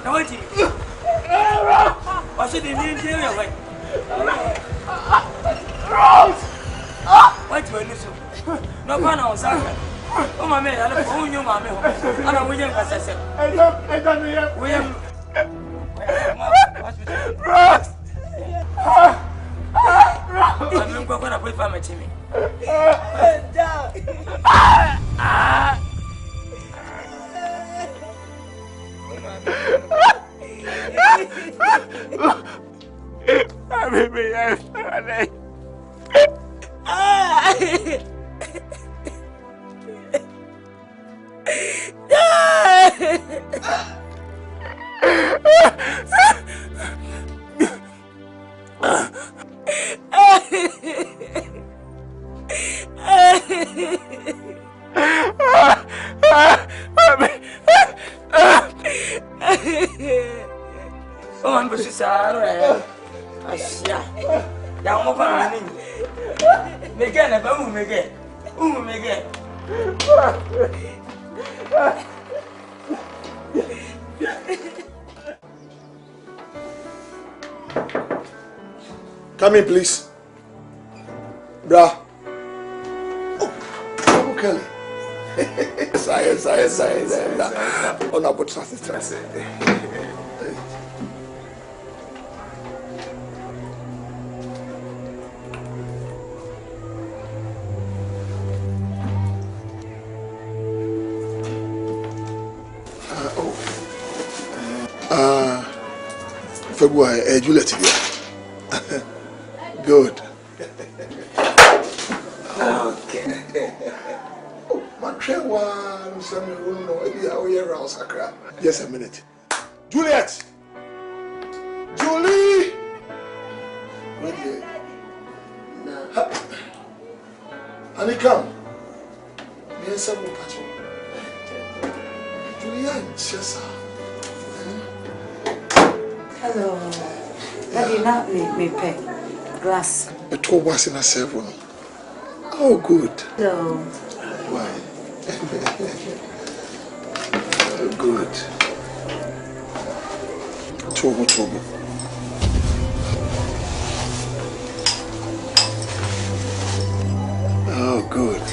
Now, what do you? What should they mean? What do you do? No one else. Oh, my man, I don't know you, my man. I don't William, as I said. I don't know William. I'm going to put for my Jimmy. Oh, I'm sorry. Down over my name. Again, a boom again. Boom again. Come in, please. Brah. Oh, Kelly. Science. On a boat, February, Juliet here. Good. Okay. Oh, my train was some room, maybe I will around Sakra. Just a minute. Juliet! Julie! Where are you? No. Honey, come. Yes, I'm going to Juliet, yes, sir. Hello. Daddy, not me pay. Glass. A tour was in a seven. Oh, good. Hello. Why? Oh, good. Trouble. Oh, good.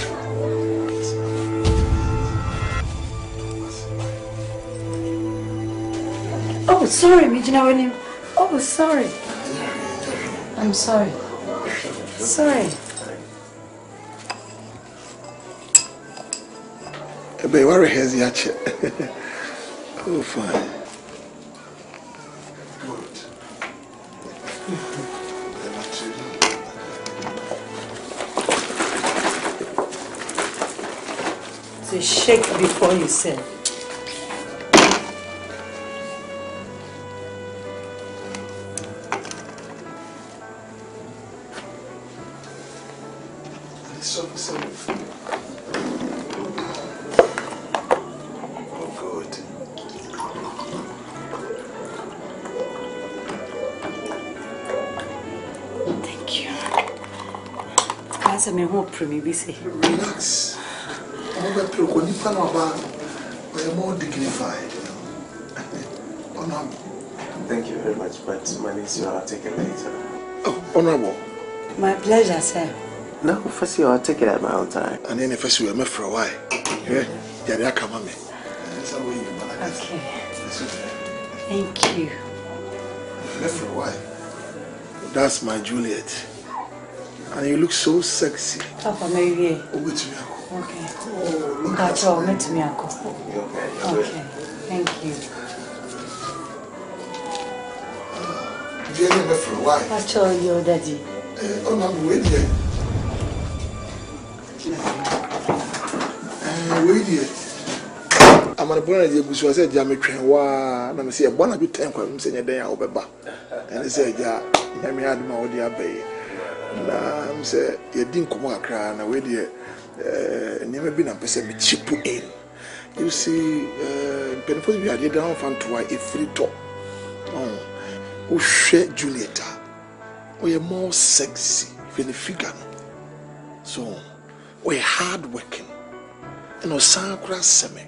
Oh, sorry, Mijina. Oh, sorry. I'm sorry. Sorry. But where has he at? Oh, fine. So shake before you say. Relax. We're more dignified. Honorable. Thank you very much, but my niece, I'll take it later. Oh, honorable. My pleasure, sir. No, first I'll take it at my own time. And then first we met for a while. Yeah, yeah, come on, me. Okay. Thank you. Met for a while. That's my Juliet. And you look so sexy. Papa, maybe. Over to me. Okay. Oh, look at you. Meet me. Okay. Thank you. You didn't met for a while. I told you, Daddy. Oh, no, wait here. we did. I'm an appointment. You was said, Jammy Train. Why? I'm saying, one of you 10 questions in a day. I'll be back. And he said, yeah, let me add my dear bay. I'm say, you didn't come out crying away, dear. Never been a person with cheap in. You see, Penfold, we are down from to a free talk. Oh, who share Julieta? We are more sexy than the figure. So, we're hard working. And our Sankra Seme.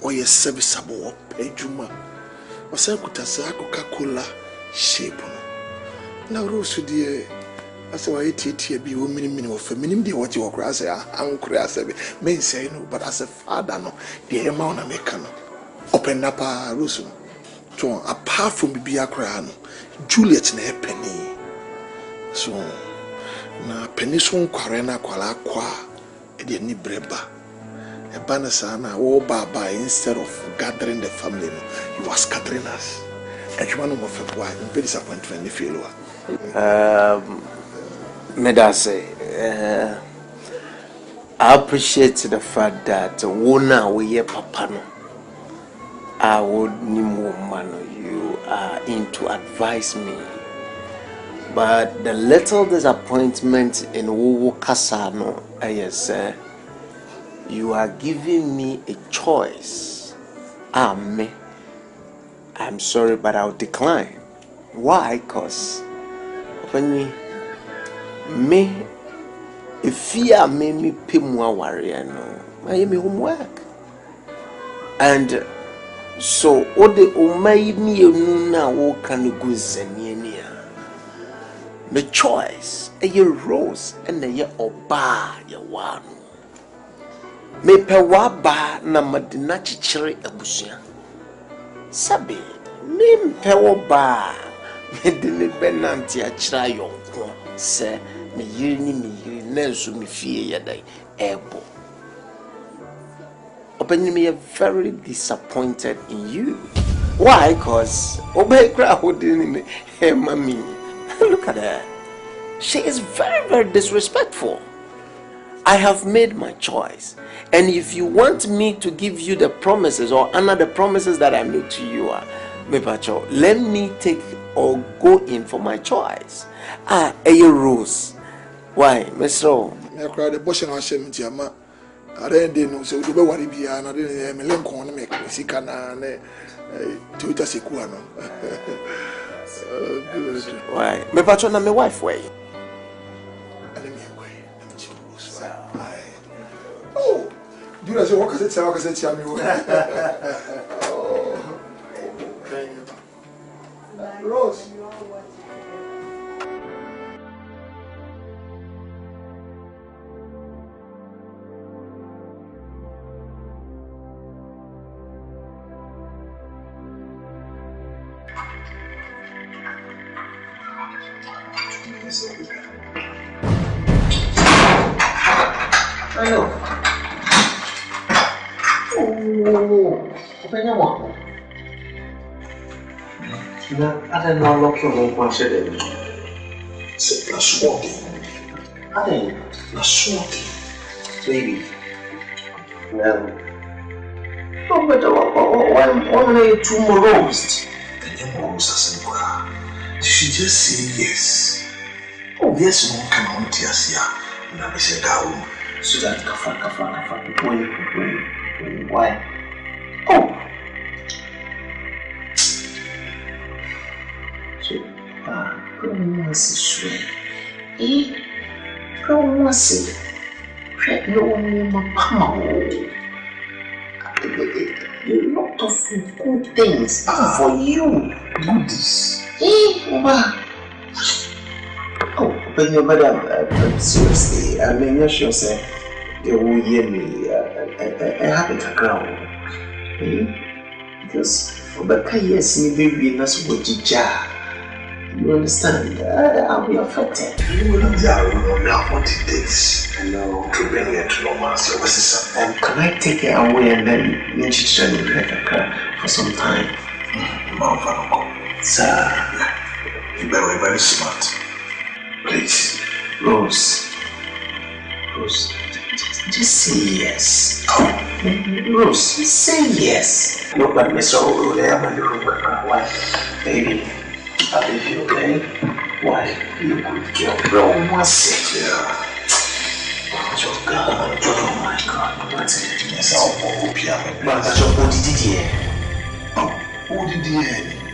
Or your serviceable or Pejuma. Or Sankuta Coca-Cola shape. Now, Rose, dear. That's why it be women of femininity what you are say, uncle, may say no, but as a father, no, the amount of mechano. Open up a Russo. So, apart from Bibia Crano, Juliet ne penny. So, na penny son quarena quala qua, and the ni breba. A banasana, or baba, instead of gathering the family, you are scattering us. And you want to move a wife and be disappointed if you are. Medase, I appreciate the fact that Wona we Papano, I would need woman you are in to advise me. But the little disappointment in Wuwu Kasano, yes, you are giving me a choice. I'm sorry, but I'll decline. Why? Because when me if you made me pay more warrior no I am homework and so all the umay me na wo can go zania the choice a rose and a oba ya wano me pe wa ba na madina chichire abusua sabe me pe wo ba me de ne benanti a chira yonko se me yiri nensu me fie yadai ebo open me very disappointed in you. Why? Cause obey crowd didn't hey mommy look at her, she is very, very disrespectful. I have made my choice, and if you want me to give you the promises or honor the promises that I made to you, let me take or go in for my choice. A rose. Why, Mr. I cried the bush and I said, Tiama. I didn't know so. Do what be an idea. Melancholy make Sicana to Sequano. Why, my patron and my wife way. Oh, do you know what I said? Rose. Hello. Oh, open your mouth. I don't know what you're going to say. C'est la soirée. I don't La soirée. baby. No. No, but why are you two more roast? And then Rose has a cry. She just say yes. Oh, yes, no can on tears here. And I said, down. So that kafa. Why? Oh. So, come on, see, come on, see. No one my power. A lot of good things for you. Goodies. Oh, when your madam, seriously, I mean, you're sure, sir, you will hear me. I haven't a ground. Because for the years, you may be not so good to jar. You understand? I'll be affected. You will not what it takes to bring it to normalcy. And can I take it away and then introduce you like a car for some time? Sir, you better be very smart. Please. Rose, just Just say yes. Rose, say yes. Look at me so there, my little why? Baby, I'll leave you, okay? Why? You could kill bro. What's it? Yeah. Oh, God. Oh, my God. What's it? Yes, I'll hope you have a man. That's your body, dear. Oh, body, dear.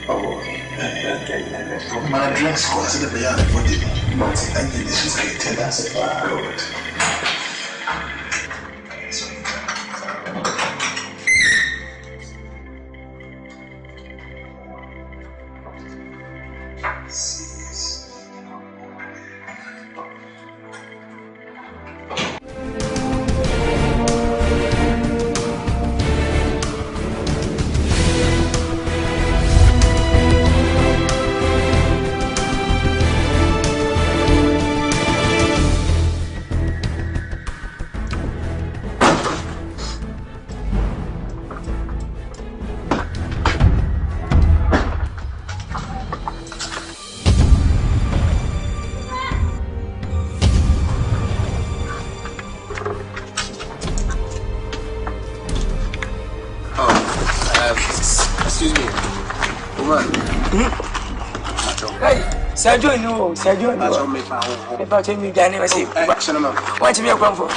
Oh, okay. From my dress, what's it? The body. But I need this is great. That's a good. Sergio no. About me, Danny, I say, what to be a comfort?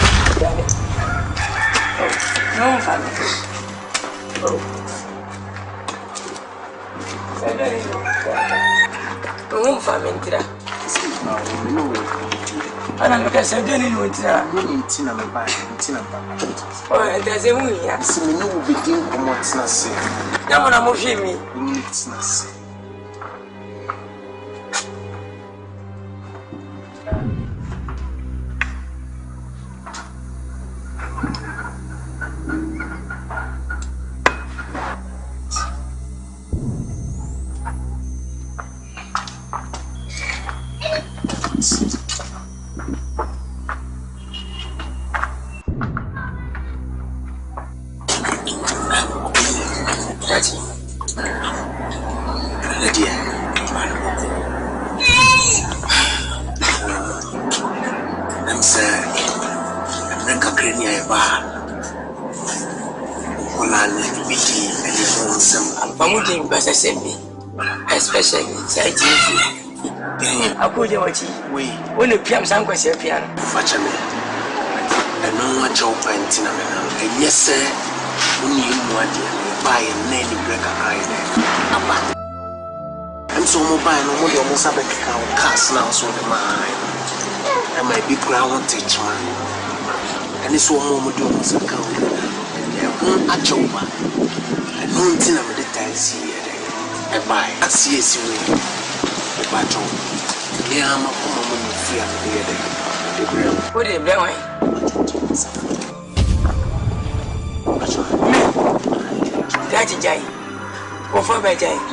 No, family. Oh, family. I don't look at Sergio in winter. Oh, and there's a woman here. So, no, begin from what's not saying. Now, I'm moving me. It's not saying. Especially scientific. I could do what we when the PM sang was a piano. Fetch me. And no one job painting. And yes, sir, when you want to buy a name break a ride. I'm so mobile, no more almost have a cast now, so the mine. And my big ground teach man. And it's one more do almost a count. And a job. And no thing of the ties here. Bye. I see you the battle. Yeah, I'm a woman free and the what is blowing? That's a giant. Or for my giant.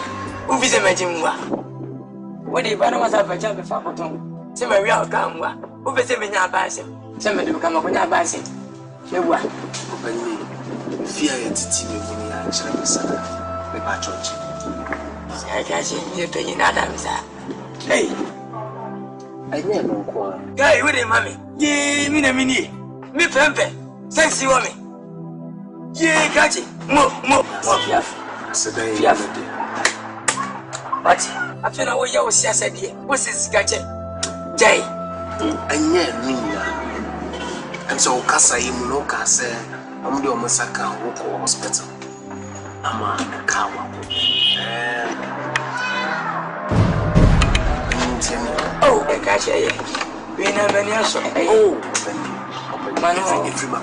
Who is a majimwa? What if I don't want to have a job before Cotton? Some real camera. Who is a vineyard basket? Somebody become a vineyard basket. You what? Fear entity when you actually the battle. I can't see you paying Adams. Hey, I never call. Guy, with him, mammy. Yea, mini, me pempe, sexy woman. Yea, catch it. More, but I feel away your said, what's his catch it? Jay, I never and so Casa Imunoka said, I'm the Omasaka hospital. I'm a cow. Oh, I catch it. We never knew so. Oh, man, if you are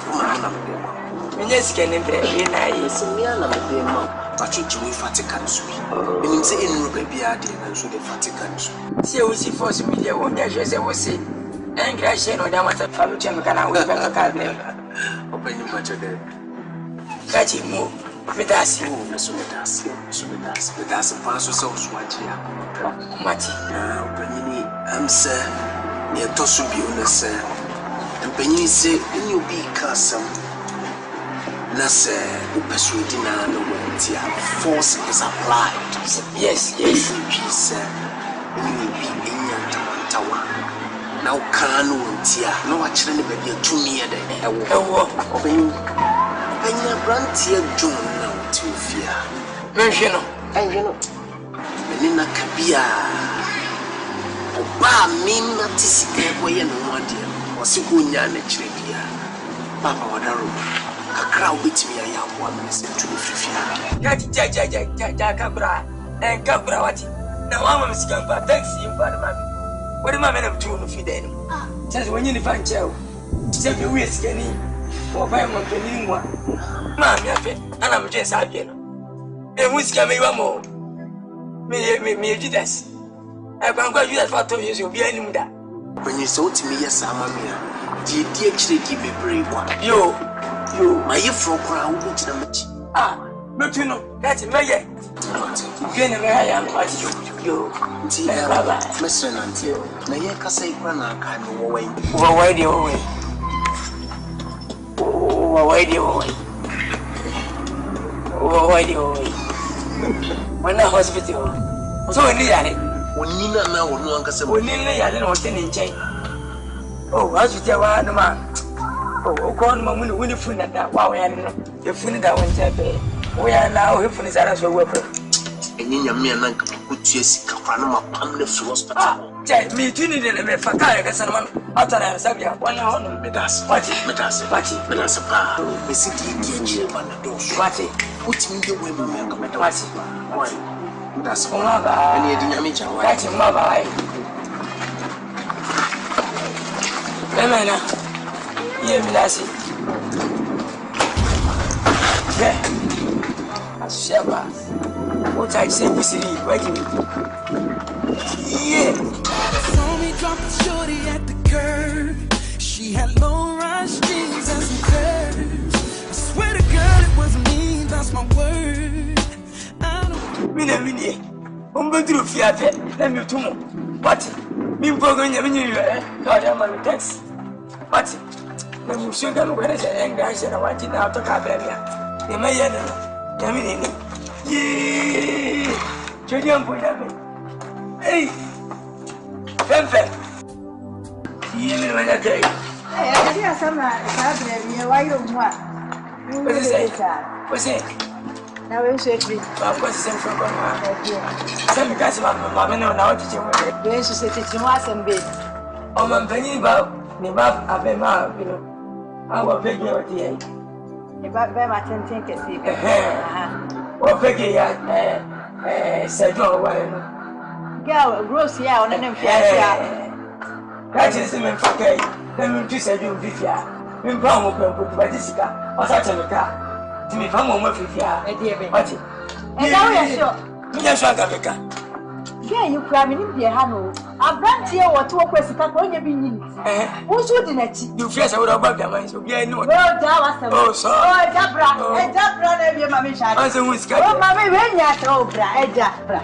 yes, can it be nice? But you do Vatican Street. You say in Ruby and so the Vatican Street. See, we see force media won't as I was saying. And crashing or down at the family can always back a card. Open your much of them. Catch him more. With us, with us, a pass or so, Swatchia. Matty, I'm sir, near Tosubi on the sir. And Penny say, when you be custom, Nasa, who persuading the warranty, force is applied. Yes, sir. When you be in your tower. Now, can't tia, no, actually, baby, 2 years. ewo obenyu anya brantie John na Tiofia menhwe no enhwe no menina kabia oba minna tisike koye no wade osiku nya na kire bia papa wadaro kakra obetimi ya aboa mese tu frifia ja kabra kabra wati na wama msikampa taxi mbana mami wadi mami na mtu no fideni sasa wenye ni fancheo tisebi uye sikeni wabaye mwampeni mwa mami afe ana mje sabye no musika me wamo me Judas kwankwa Judas fato yesu obi anim da kwenye so utimi ya sama mia die kire di bebre kwa yo maye fro kra wo tina machi metu no kati meye gene me haya mpati yo ti baba mesre nanti na ye kasa ikra na aka no wo wai wana hospital so ni yale onina na wonu ankasa onina yale na hotel nchen hospital wa no ma ko no ma woni funa da wa wa yale no e funa da won tebe wo ya na o funa sara so wo pro enyinya me na nka kutu esika kwa no ma pam na free hospital jai mi tuni de me fa ka ga san man atara sabia wana hono medas pa mesiti die bana do wati utimi de we mu ya kameta wati medas mama ani edinya me chawa wati mama ai emena ye milasi ye ashaba what I say bisiri wait me yeah saw me drop the shorty at the curb. She had low-rise jeans and some curves. I swear to God it wasn't me, that's my word. I don't mini umbendru fiate let me tumo what mi mpogonya minyi God am my text what na mushoga no kwere se enga se na wati na atoka bebia ye meye no ya mini ye chodi ampo ya me hey Fem. Yele wanya kai. Dia sama sabre ni wayo mwa. Você. Na we sekri. Ba ko se sem ko ma. Sem ka se ma me no na o titi mo. Be su se titi mo asembe. O man pani ba ni ba abe ma bi no. Awo pege o ti ai. Ni ba ma tenten kesi. O pege ya se do wa no. Girl, gross ya ona nem fiafia. Ka ti se me fa kai. Na me tu se do fifia. Me pa mo pe ko ba ti sika. O sa che me ka. Ti me fa mo fifia. E die be. Ati. E da we sure. Me ya sure ka me ka. Yeah, you cry me nim die ha no. Abrantie wo to ko sika ko nya bi nyin. Wo so di na chi. You fear say we ba bia man so bia ni wo. Oh, da wa se. Oh, so. Oh, jabra. E jabra na bi ma me sha. I say we sika. Oh, ma me we nya to bra. E jabra.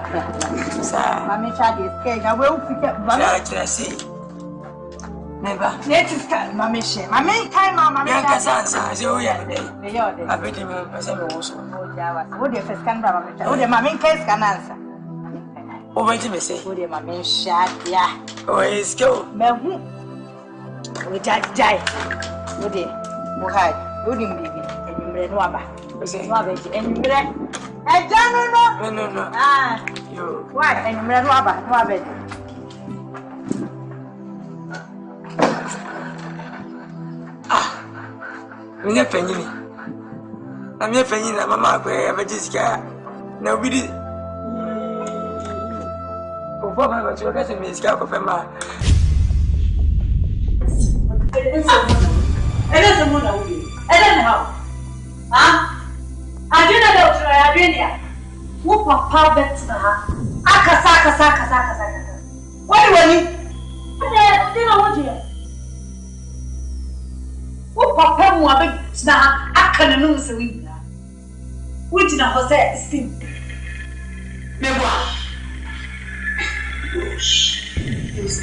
Sa. Ma me sha di sika na we ufike. Ja, trasi. Neba. Native cat, mammy shame. I mean, time, mamma. Yanka Sansa, so yeah, they are. I bet him as I was. Would you first come down? Would your mammy case can answer? Oh, wait to say, would your mammy shot? Yeah. Oh, it's go. Mehu. We die. Would you? Mohai, wouldn't be and you read Waba. And you read. I don't know. No. Ah, you. Why? And you read Waba. I'm not penny. I'm not penny. Mamma, where I just got. Now we did. Oh, Papa, but you're getting me scalp of a man. It doesn't know you. I don't know. Huh? I do not know. I do not. Who papa bets her? Akasaka. What do you want? I don't know what you are. Who papa mu abegina aka no so wina wugina ho se sim mebo yes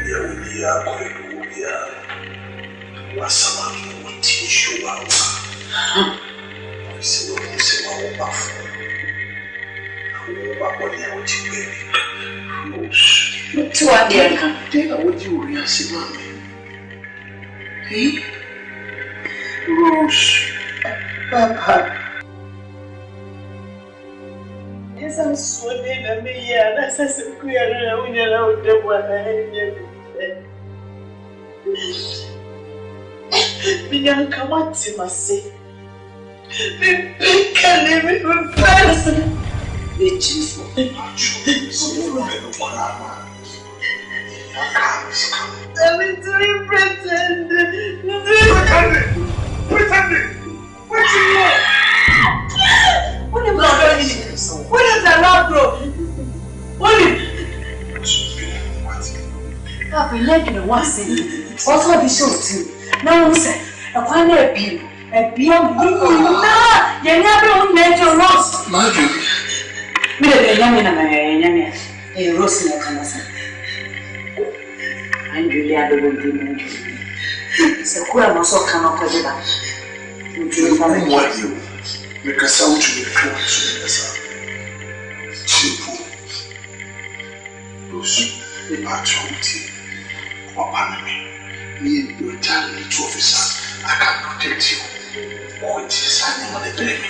ya udia ko udia wasama uti shuwa sino sema obafu awo babo ni o ti gbe tu ade kan te awo ji ori asema mi Papa. Yes, I'm swimming in the air. That's a queer when you're out the water. Minha cama te masse. Me peca me faz. Me tifo. I'm doing pretend. Pretend. What you want? What is that law, bro? What is? Papa, like the one thing. Also, be sure too. No, sir. A one appeal. A beyond nah. You never made your loss. Marjorie. Me the yamina, a rose in a canasa. And Julia don't do so who am also come up with that. What you? Because I want you to come to the simple. Those patriotic or enemy. Me, you tell me to officer, I can protect you. What is happening on the enemy?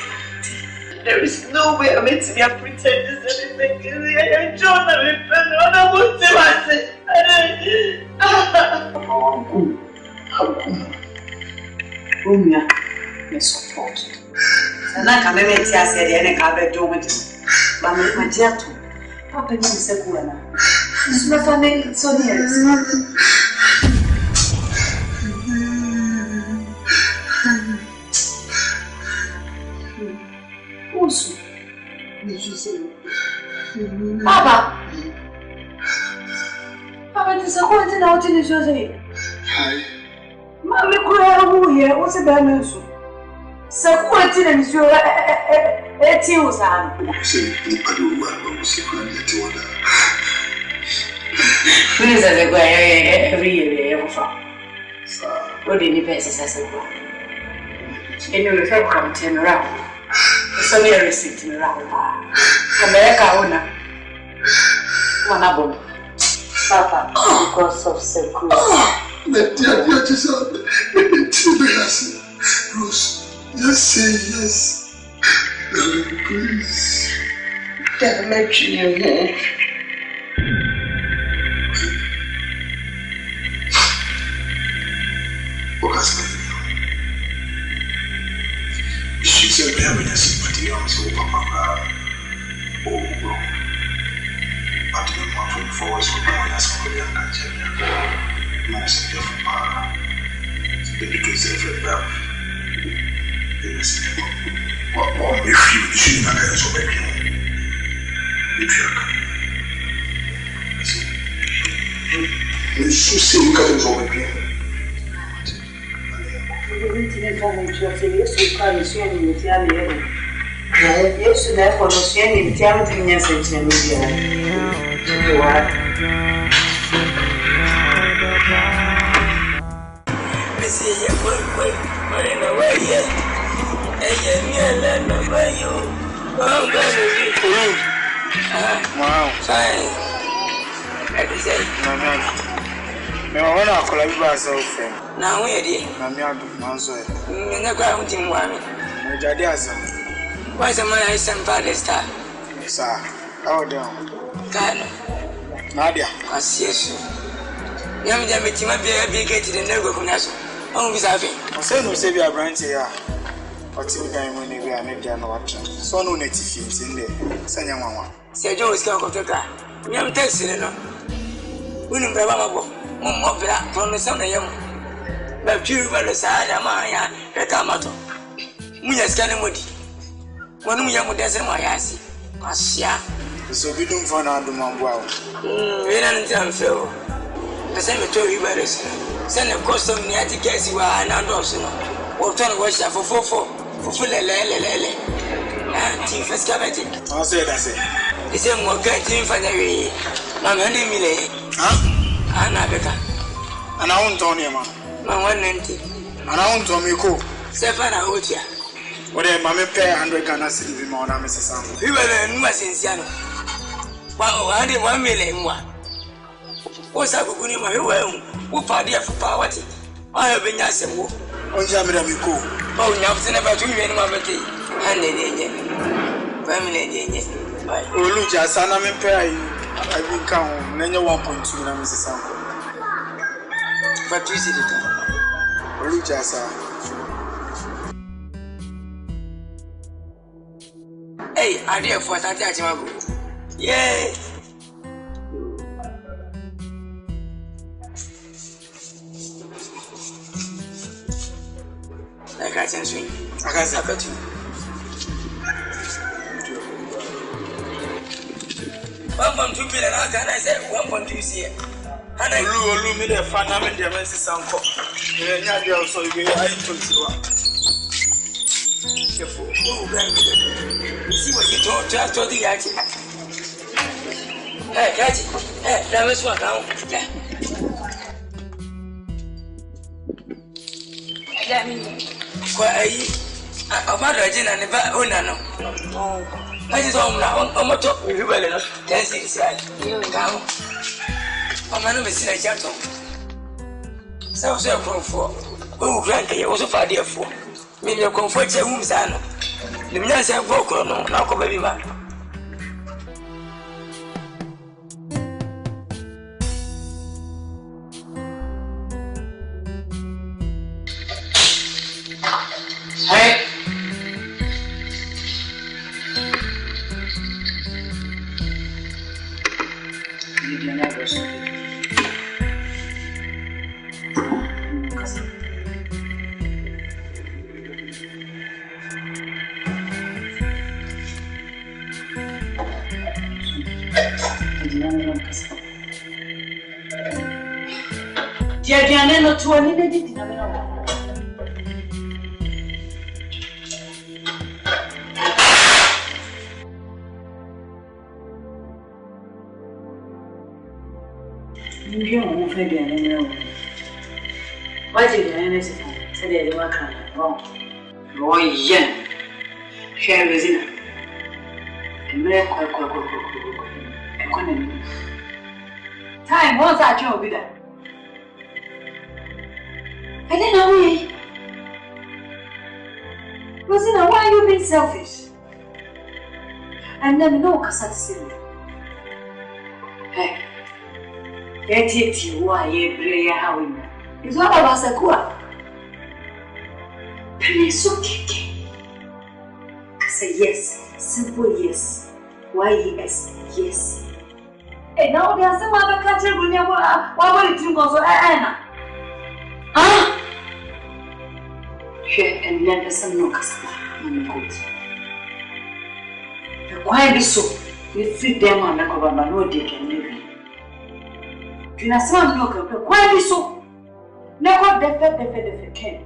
There is no way I'm meant to be a pretender anything. I John, I won't say my support. And I can make it as a carpet doing it. But my dear, Papa is a good. It's not funny, so yes. Also, did you say, Papa? Papa, this is a quarantine out in the Jose. Hi. Mammy, who here? What's a bad so, quarantine and is your tears. I say, I do well, secret. Please, as a guy every year, what did you pay as a boy? And you will come 10 around. So near receiving around America owner. One Papa, because of security. The dear Jesus, Rose, just say yes. Please. Never mention your name. She said, we have a sympathy on so Papa. Oh, bro. But the month from before was for my last Korean Nigeria. My sister from Para. The little self back. Or if you should not have so back. If you should see you cut over again. Yes, therefore, no sharing the Tamatinas and Media. Missy, you're quick, but in a way, yet. And yet, no way, you. Wow, fine. Let me say, no, I want to collect myself. Now, where did you never go to one? Why is a man some father star? Sir, how down? Nadia, I see you. Young Jamie, my baby, get to the Nego Conasso. Oh, Miss Avi. I say no, save your branch here. What's in time when we are made down watching? So no native things in there. Send your mamma. Say Joe is going to car. Young Texan, William Bravo, Mom from the son of young. But you were the side of my Recamato. Munas Canamudi. One young doesn't my ass. Asia. So we don't find out the mom. Wow. We don't tell so. The cemetery better. Send a cost of Niati Cassie while I know Dawson. Or turn a watch for full lele. Team first cabinet. I said, the same work team for the way. I'm handing me. Anna Becca. And I won't tell you, man. My 190. And I won't tell me, cool. Stefan, I hold you. What a mammy pay 100 Ghana cedis in Mona, Mrs. Sam. We were in Massinciano. Wow, I did 1 million. What's up with my home? Who party for poverty? I have been asking. On Jamaica. Oh, now it's never too many mammoth. And then, family, Oluja sana me pay I will count nanya 1.2 na Mrs. Sanko. But you see it. Oluja sa. Hey, I dare for that Timago. Yeah. I can't swing. I can't cut you. 1.2 billion, how can I say 1.2 here? And I Olu me the fan me the Mrs. Sanko. Yeah, yeah, so you I told you. Careful. See what you told the yacht. Hey, catch it. Hey, that was what now. About Regina never own no. I just own now. I'm not talking with you well enough. 10 6 right. Now, I'm not missing a gentle. So, for oh, granted, you also for dear for. Maybe your comfort, your rooms are no. The minister of Boko, no, now come baby back. Hey. You never say. Diane no to any did dinner. You don't know Diane. Why did Diane say they were wrong? Oh, yeah. Share with it. Economy. Time was that job with that. I didn't know. Rosina, why are you being selfish? I never know Cassandra. Hey, get it, why you pray how you it's all about a cool. Please, okay. I say yes, simple yes. Why yes, yes. Hey, now there's some other country when you why would you go so Anna? Ah! Share and never some no Cassandra. Why be so? You feed them on the cover, but no they can live. You know, some no cover. Why be so? Never the can.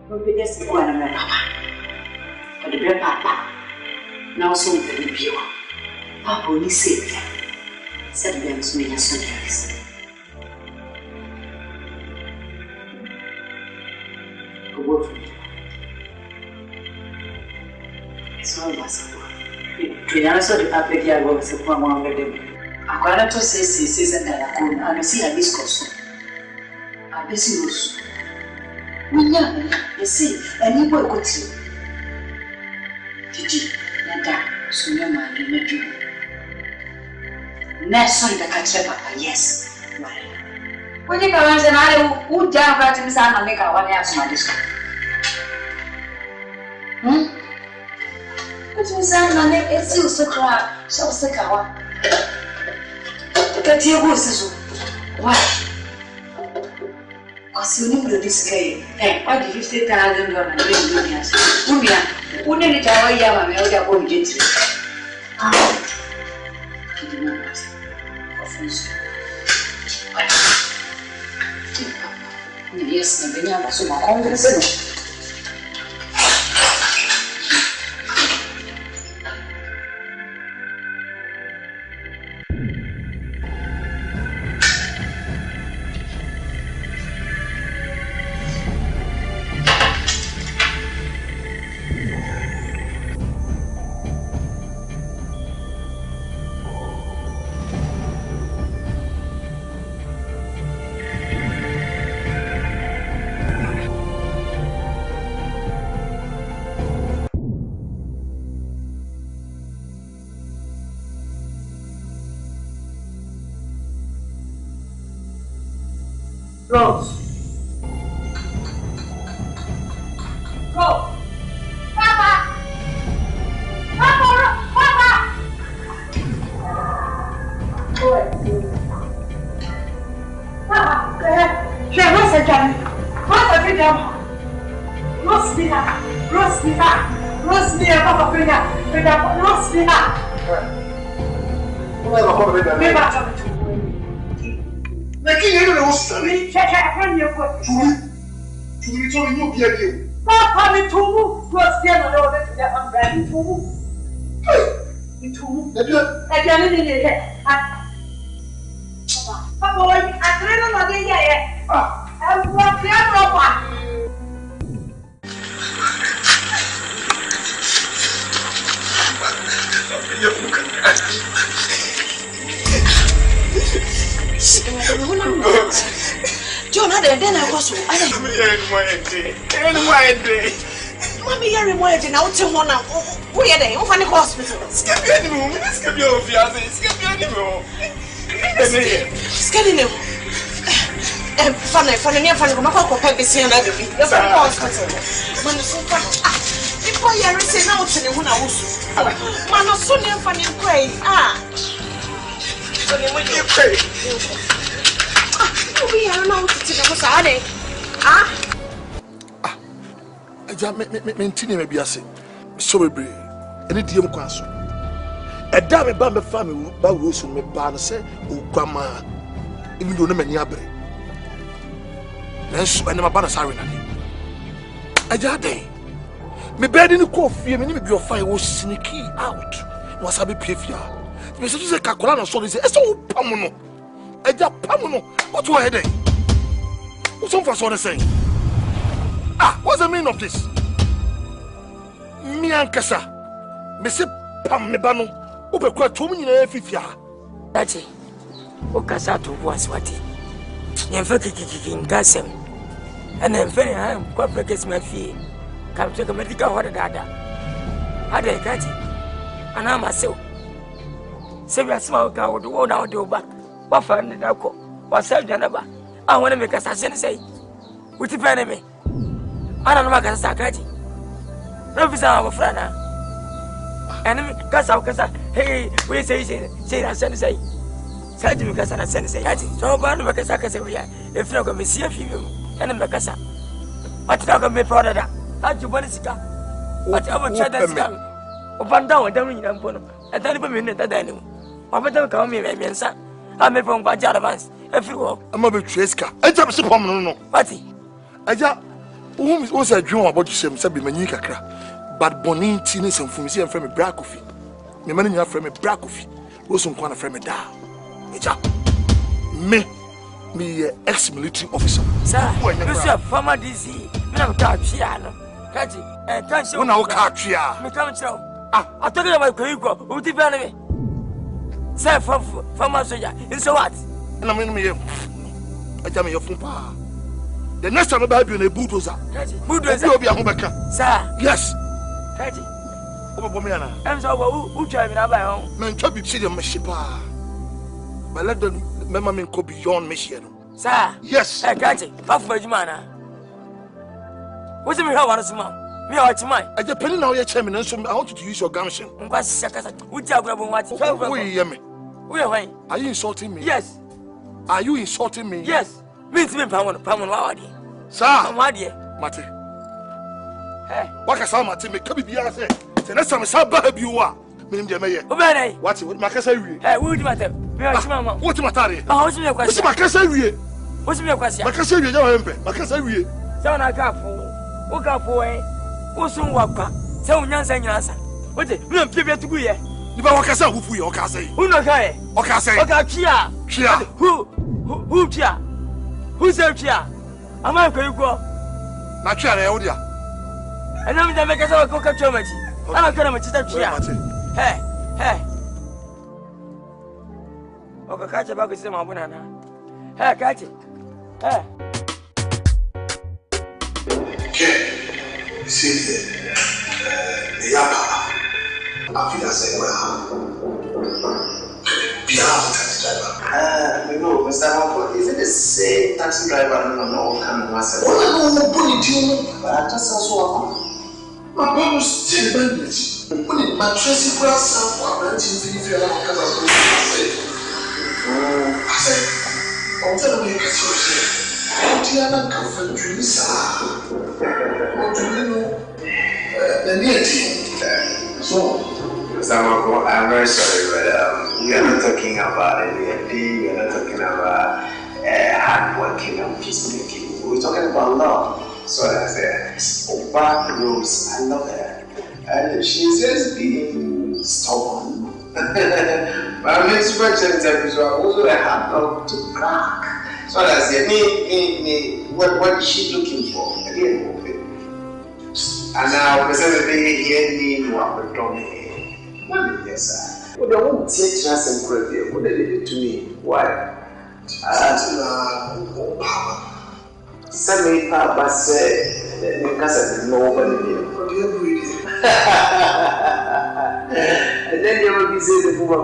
No be just go and papa. But the bread papa. Now so with the pure. Papa only saved them. Said them to me as soldiers. Go work for me. It's all about support. To answer the public, I will support one of them. I got to say, and I see a discourse. I busy rules. We know, you see, and you will go to. Did you? Nada, so no man, you may do. Next on the catcher, yes. When you come and I would down right in the sun and make our one else my disco. But you sound on it, it's used to cry, so sick. Get your horses. Why? Because you need to display. Hey, why did you say $1,000 and bring me as Unia? Wouldn't it have a yam and I won't get you? I did not matter. Offense. Yes, the Benya was my congress. Rose. Go. Papa. Papa. Papa. Go ahead. Papa, go ahead. Share, what's the jam? What's the jam? Roast me up. Roast me up. Roast me up, Papa. Bring up. Roast me up. Me back to Making you study. Check from your foot. To be told you be again. Papa, me too. Roast me up. No, that's the umbrella. Me too. Me too. I can't even hear it. Papa, I can't know again yet. I'm walking out. John, then I was Mommy, you're remote now to one. We are there, open the hospital. Skip your fiancé, skip your Scanning him. Funny, near Fanny, my uncle Peppy, and other people. You're from the hospital. If I are saying out to the one I was. Man, so near Fanny Gray. You pray. We are now to the Saturday. I maintain maybe I say, so brave. Any DM council. A damn bamboo family, but we also make ban say, oh, grandma, even though no many abre. Then so, and my banner siren. I just me bed in the coffee, and your fire was sneaky out. Was I be pavia? Mr. Cacolano, so this is so pamuno. I just pamuno. What's your headache? What's some for so to say? What's the meaning of this? Me and Kasa, Mr. Pam Mebano, over quite 2 million fifia. That's it. Okasa to Waswati. Yamfaki Gassam. And then very high, quite breaks my fee. Come to the medical order. Had I got it? And I'm myself. Say, a small car would go down your back. What fun did I call? What's up, Janaba? I want to make assassin say. With the enemy. I don't know what I said. No, it's our friend. Enemy, Casa, hey, we say, I send say. Say to me, Casa, I send say, so bad, Macasa say, we are. If you're going to see a few, and a Macasa. What's not going to be proud of that? How'd you want to see? What I would try that's come. Open down and down in Ampono. I don't even mean that I knew. I better call me, my son. I'm a from Bajaravans. If you walk, I'm a bit Tresca. I just a no. Patty. I just was a dream about you, some Manica, but Bonin, Tinis, and Fumisi and Frame Bracofi. The man in your frame Bracofi was some kind of frame down. Me, ex-military officer. Sir, you are former DC. I'm Cachiano. Catchy, and can't show now Cachia. Me come show. I told you about Kuiko, who depend me. Sir, from Australia, and so what? And I'm in me. I tell me your phone. The next time I'll be in a bulldozer. Bulldozer will be a home. Sir, yes. Catchy. I'm so who driving out my home. Man, try to see the machine. But let them. Mamma go beyond mission. Sir, yes, I got it. Half for Jumana. What's the matter with mom? Me or mine? I just penny now, your chairman, and so I want you to use your gumption. What's the would you grab what? We are Are you insulting me? Yes. Are you insulting me? Yes. Means me, Pamon, sir, my dear, Mate. What can some Mate make? Come be answered. The next time I saw Baby, you are. What's it? My cousin, would you matter? What's the matter? What's my question? My cousin, what's my question? My cousin, you don't my cousin, so I got for walk up away. What's some walk back? So, Yansan, what's it? We don't give it to you. You want to say who you can say? Who knows? Okay, say, okay, Chia. Who Chia? Who's there, Chia? I'm not going to go. Not Chia, and I'm going to make us all cook up too much. I'm going to Chia. Hey. Okay, catch a bag of some banana. Hey, catch it. Hey. See, the Yapa, I feel as I well. Be out. driver? No, Mr. Malcolm, is it the same taxi driver? No, come on, sir. No, put it in. But I just saw my brother still bandage. Put it my Tracy Grass and I said, I'm telling you, Diana come from Julissa. The near team. So, Mr. Malcolm, I'm very sorry, but we are not talking about any day, we are not talking about hard working and peacemaking. We're talking about love. So I said, Opa Rose, I love her. And she's just being stubborn. But I'm super gentle, so I also have love to crack. So I said, what is she looking for? Again, and now, because they hear me, what would yes, sir. Well, they won't take us and credit. What they did to me? Why? Send me Papa said, because I didn't know nobody. And then they will be saying the woman,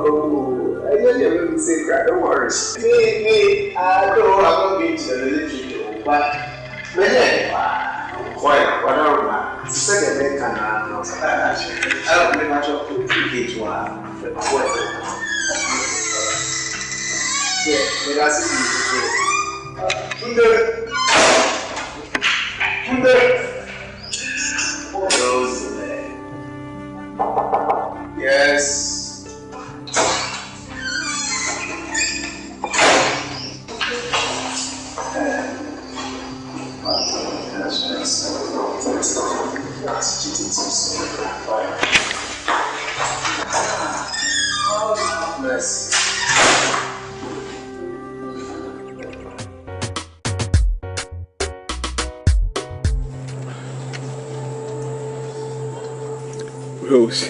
and then they will be saying, don't worry. Me, I don't have to be to the relationship, but whatever. Second, they can I don't think much of it to yes. Rose.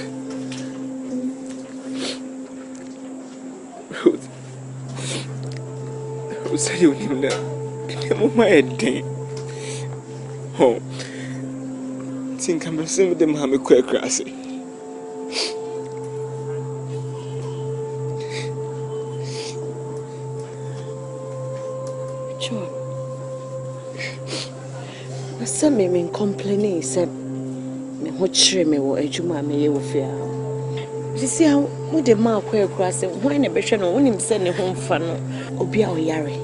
Rose, you know, my day. Oh, think I'm assuming them have a quick grassy. Sure. Some men complaining, said. What shame me what you mammy will fear. You see how would the mark queer cross and when a bishop or when him send a home fun or be our yari.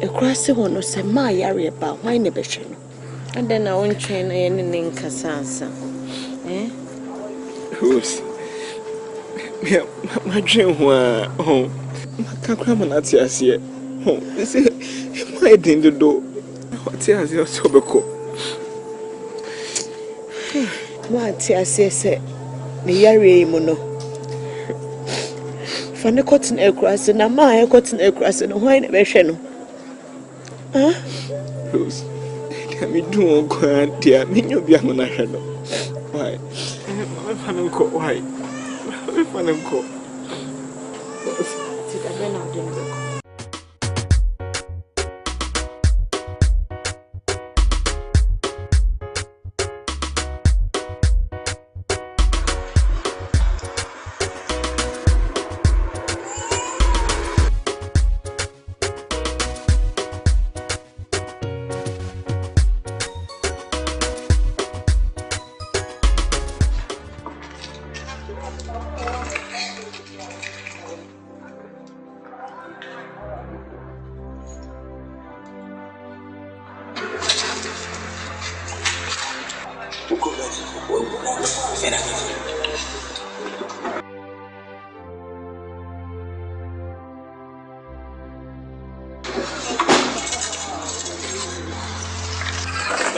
A crossing one or say my yari about wine a bishop. And then I won't train anything Cassansa. Eh? Who's my dream were home. My cacramanati as yet. Home. You see, my din the door. What is your sober? What I say, the yari mono. Funny cotton across and a my cotton across and a wine version. Huh? Rose, can we do grand dear? Mean you be a monarch. Why? I'm caught. Why? I'm caught. Did I run out the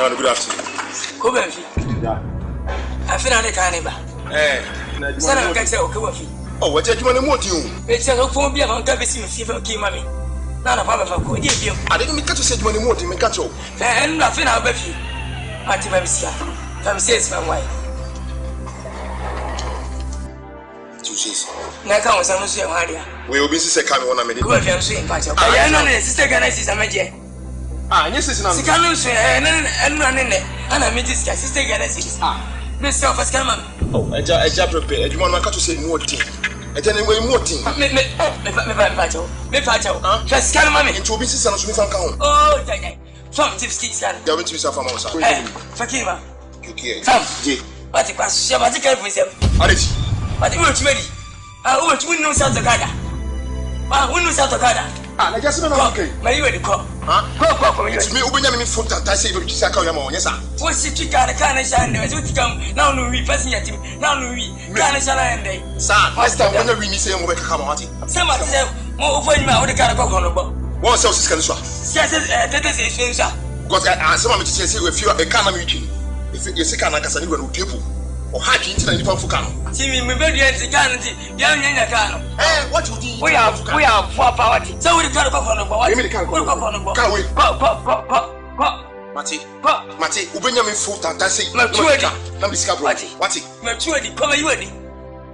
Good afternoon. Come on, I feel like a cannibal. Son of a catcher, okay. Oh, what you want to motor you? It's a phone be among Cabin fever, key mommy. None of our could give you. I didn't catch you said money more to me catch you. And nothing I'll bet you. Auntie Babsia, come says my wife. Two says, Naka was a Muslim area. We will be sister coming on a minute. Go and swing, Patch. I am not a sister, can I see some magic? Ah, yes, it's not. Cannot say, and run in there. And I mean, this sister Genesis. Ah, Miss Self has come on. Oh, a job prepared. You want to say more tea. Eje ne we moti. Me facho. Just scan mami. Into obi sisa no so mi fan ka ho. Oh, jai. Some tips scan. Ya we timi sa fa ma sa. Fakima. Okay. Sam, je. What you pass? She was careful self. Alex. What you want to ready? Who will know South Okada? Who knows South Okada? Na just no okay. My you the call. Go. It's me ubenya me phone ta say you sika ka ya ma yes sir. What's it trick and can shine there? What come now no we passing at him. Now no we can shine there. Sir, last time when we say mo be ka ma wati. Somebody say mo over me o de ka go no bo. What self sika no so? Yes, that is a sir. Because some me say we feel e ka na me twi. If you sika na kasa ni we no tepu. O ha twi ntina nipa fuka no. See me be dey sika no ti. Ya nyanya ka no. What you do? We are for power. So we can go for no bo. What? We can go for no bo. Go. Mati, ubenya me full ta say. Matuadi. Na me sika bro. Wati. Matuadi, come you ready.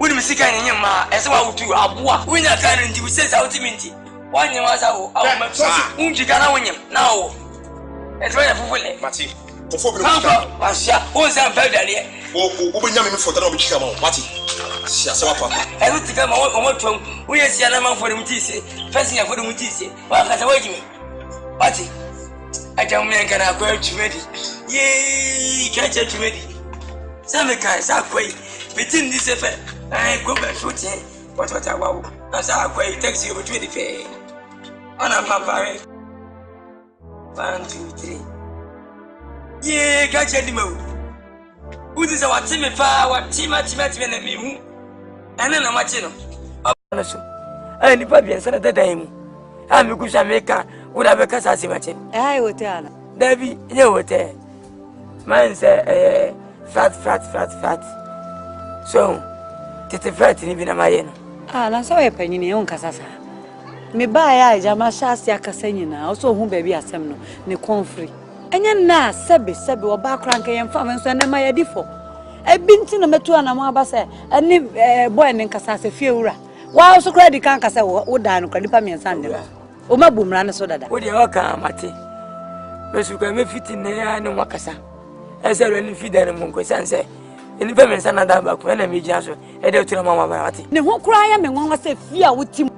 We me sika nyanya ma, ese wa wutu aboa. We nya ka no ndi we say ultimate. One nyama sa wo, awu ma. Unji kana wonyam. Na wo. Ese wa fufule. Mati. Fofo bi no sika. Washa, o say am fa dare. Ubenya me full ta na obi chika ma. Wati. Sia se wa papa. Ese tika ma o twom. We sia na man for dem ti se. First nya for dem ti se. Wa ka sa wa jimi. Wati. Aja mwen kana kwa chumedi. Yee, kacha chumedi. Same kai sa kwai. Bitin ni sefe. Ai go ba shote. What awawo. Na sa kwai taxi over 20 fe. Ana papare. 1 2 3. Yee, kacha di mawu. Udi sa wati me fa, wati ma na mi hu. Ana na machi no. Ana so. Ai ni pa bien sana dada mu. Ami kusha meka. Would have a casa machine. I would tell Debbie, you would tell. Man say, fat. So, Titi Fat in even a mayeno. I saw a penny in your own casasa. Me buy I jama shasia casenina, also whom baby a semno, ne confree. And yen na, Sebi, or back cranky and farmers and my defo. I've been to the Metuana Mabasa, and if boy in Casasa Fiora. While so credit can't cassa would die no credit and Sunday. Oma bumrana so dada. Wo de oka mate. Mesuka me fiti ne ya ne wakasa. Ese re ni fida ne monko sanse. Eni pe mensa na da ba ko na me gya so. E de otura mama ba ate. Ne ho kura ya me nwanwa se fia wotim.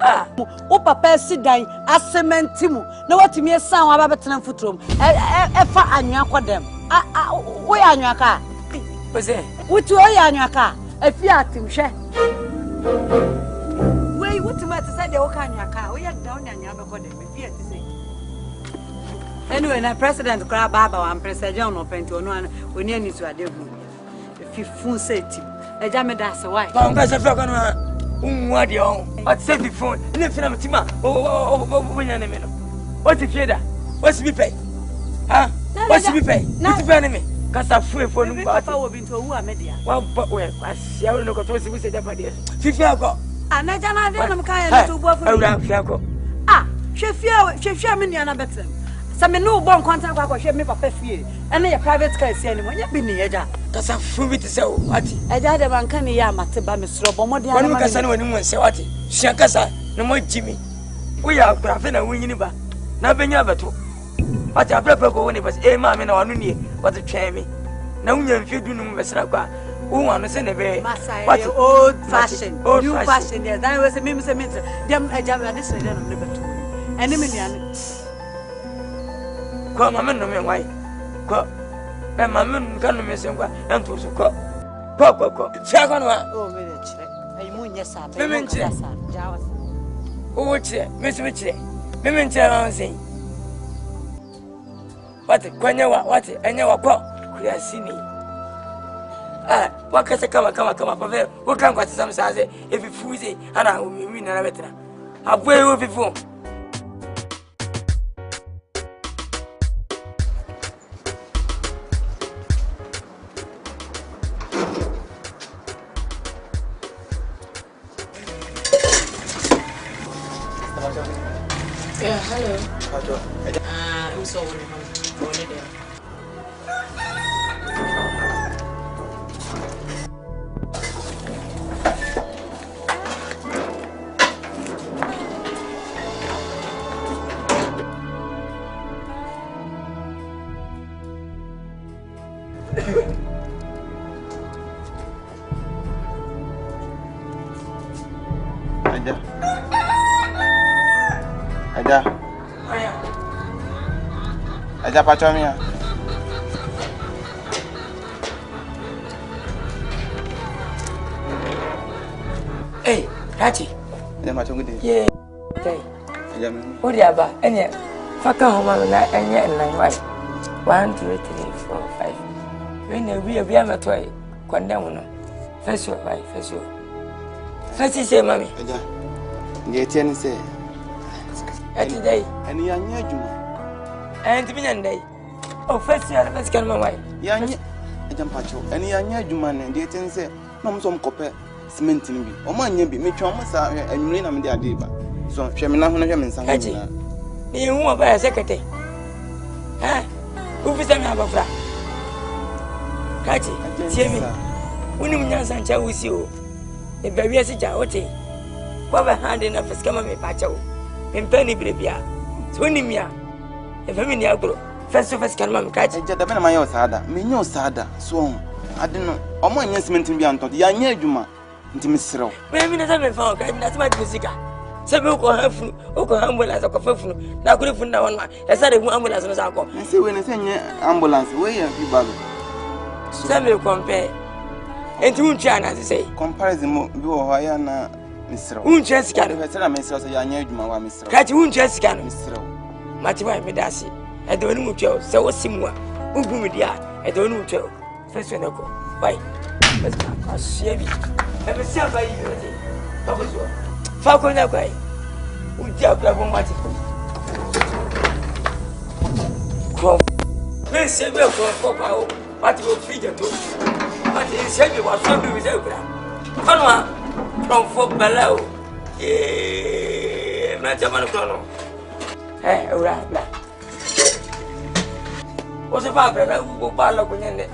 Wo papa si dan asementi mu. Na watimi esan wa ba betena futrom. E fa anwa kodem. Wo ya anwa ka. Ose. Wutu o ya anwa ka. E fia atimhwe. What matter said the Okanya car, we are down and you have got them. Anyway, now President Crab Baba and President John open to one when you need to a devil. If you phone say to a jammer, that's a wife. I'm going to talk on what you own. I'd say before, listen, I'm Tima. What's the feeder? What's to be paid? Huh? What's to be paid? Not to enemy. Because I'm free for no part. I will be to a media. Well, but where I see, I will look at what we said about this. 50 ago. And I don't care to work for Sheffield, Miniana better. Some no born contact with Shemmy Papa Fee, and a private car is anyone. You've been here. That's a fool to say what I died of Uncanny Yamata by Miss Robomodi. I don't know anyone say what Shakasa, no more Jimmy. We are crafting a winning bar. Nothing ever to. But I prefer when it was a mamma or Nuni, but a chammy. No, if you do no Messaka. Who understand a very old fashioned, new fashion? Yes, I was a mimic. Them a jam at this and never to enemy. Come, I'm no man, why? Go, and my moon can't miss him. And to go. Second one. Oh, village. I moon, yes, sir. Women, oh, Miss Mitchell. Women, I'm saying. What, when you are what, and you are caught, we are seeing. What can I come up? What can I some say if you fuse it and I will win a better? I've way before. Yeah, hello. I'm sorry. Aja pacomia. Hey, Kachi. Aja macam gede. Yeah. Okay. Aja me. Odi aba, ene faka homa na enye nnan wai. 1 2 3 4 5. When we am toy condemn no. First your wife, first your. First say mami. Aja. Ndiye tiani say. Ati dai. Eni yanya adwuma. Enti bi nyandai. Oh, first year, first can mama. Yanya. Aja mpacho. Eni yanya adwuma ne ndiye tiani say. Na mo so mkope cement ni bi. O ma nya bi. Me twa mo sa anwure na me de ade ba. So hwe me na ho na hwe me nsan ho na. Ni hu ba ya sekete. Ha? Ufisa me abafra. Kachi, tie mi. Unim nyansa ncha wusi o. E ba wiase ja wote. Kwa ba hande na fiska ma me pacha o. Me mpani brebia. So unim ya. E fa mi ni agro. First kan ma me kachi. E jada be na ma yo saada. Me nyo saada. So ade no. Omo nya cement bi anto. Ya nya adwuma. Nti me serew. Me mi na sa me fa o ka na tuma musika. Sebe ko hafu, o ko ambulance ko fafunu. Na ko funu na wona. E sa de hu ambulance no sa ko. Se we na se nya ambulance we ya fi balo. Sebe compare. Enti untwa na say. Comparison mo bi wo ho ya na misrew. Untwa sika no. Be se na misrew so ya nya adwuma wa misrew. Kachi untwa sika no. Misrew. Mati wa me dasi. E do ni mutwa se wo simwa. Ugu mi dia. E do ni mutwa. Feso na ko. Bye. Let's go. Asiebi. E be sia ba yi bi. Babo zo. Fa ko na kwai. Uji akura bo mati. Ko. Me se be ko pa o. Mati go fije to. Mati se be wa so bi se kura. Kanwa. From for below. Na jamanu kono. Ora bla. O se fa bra go ba la ko nyende.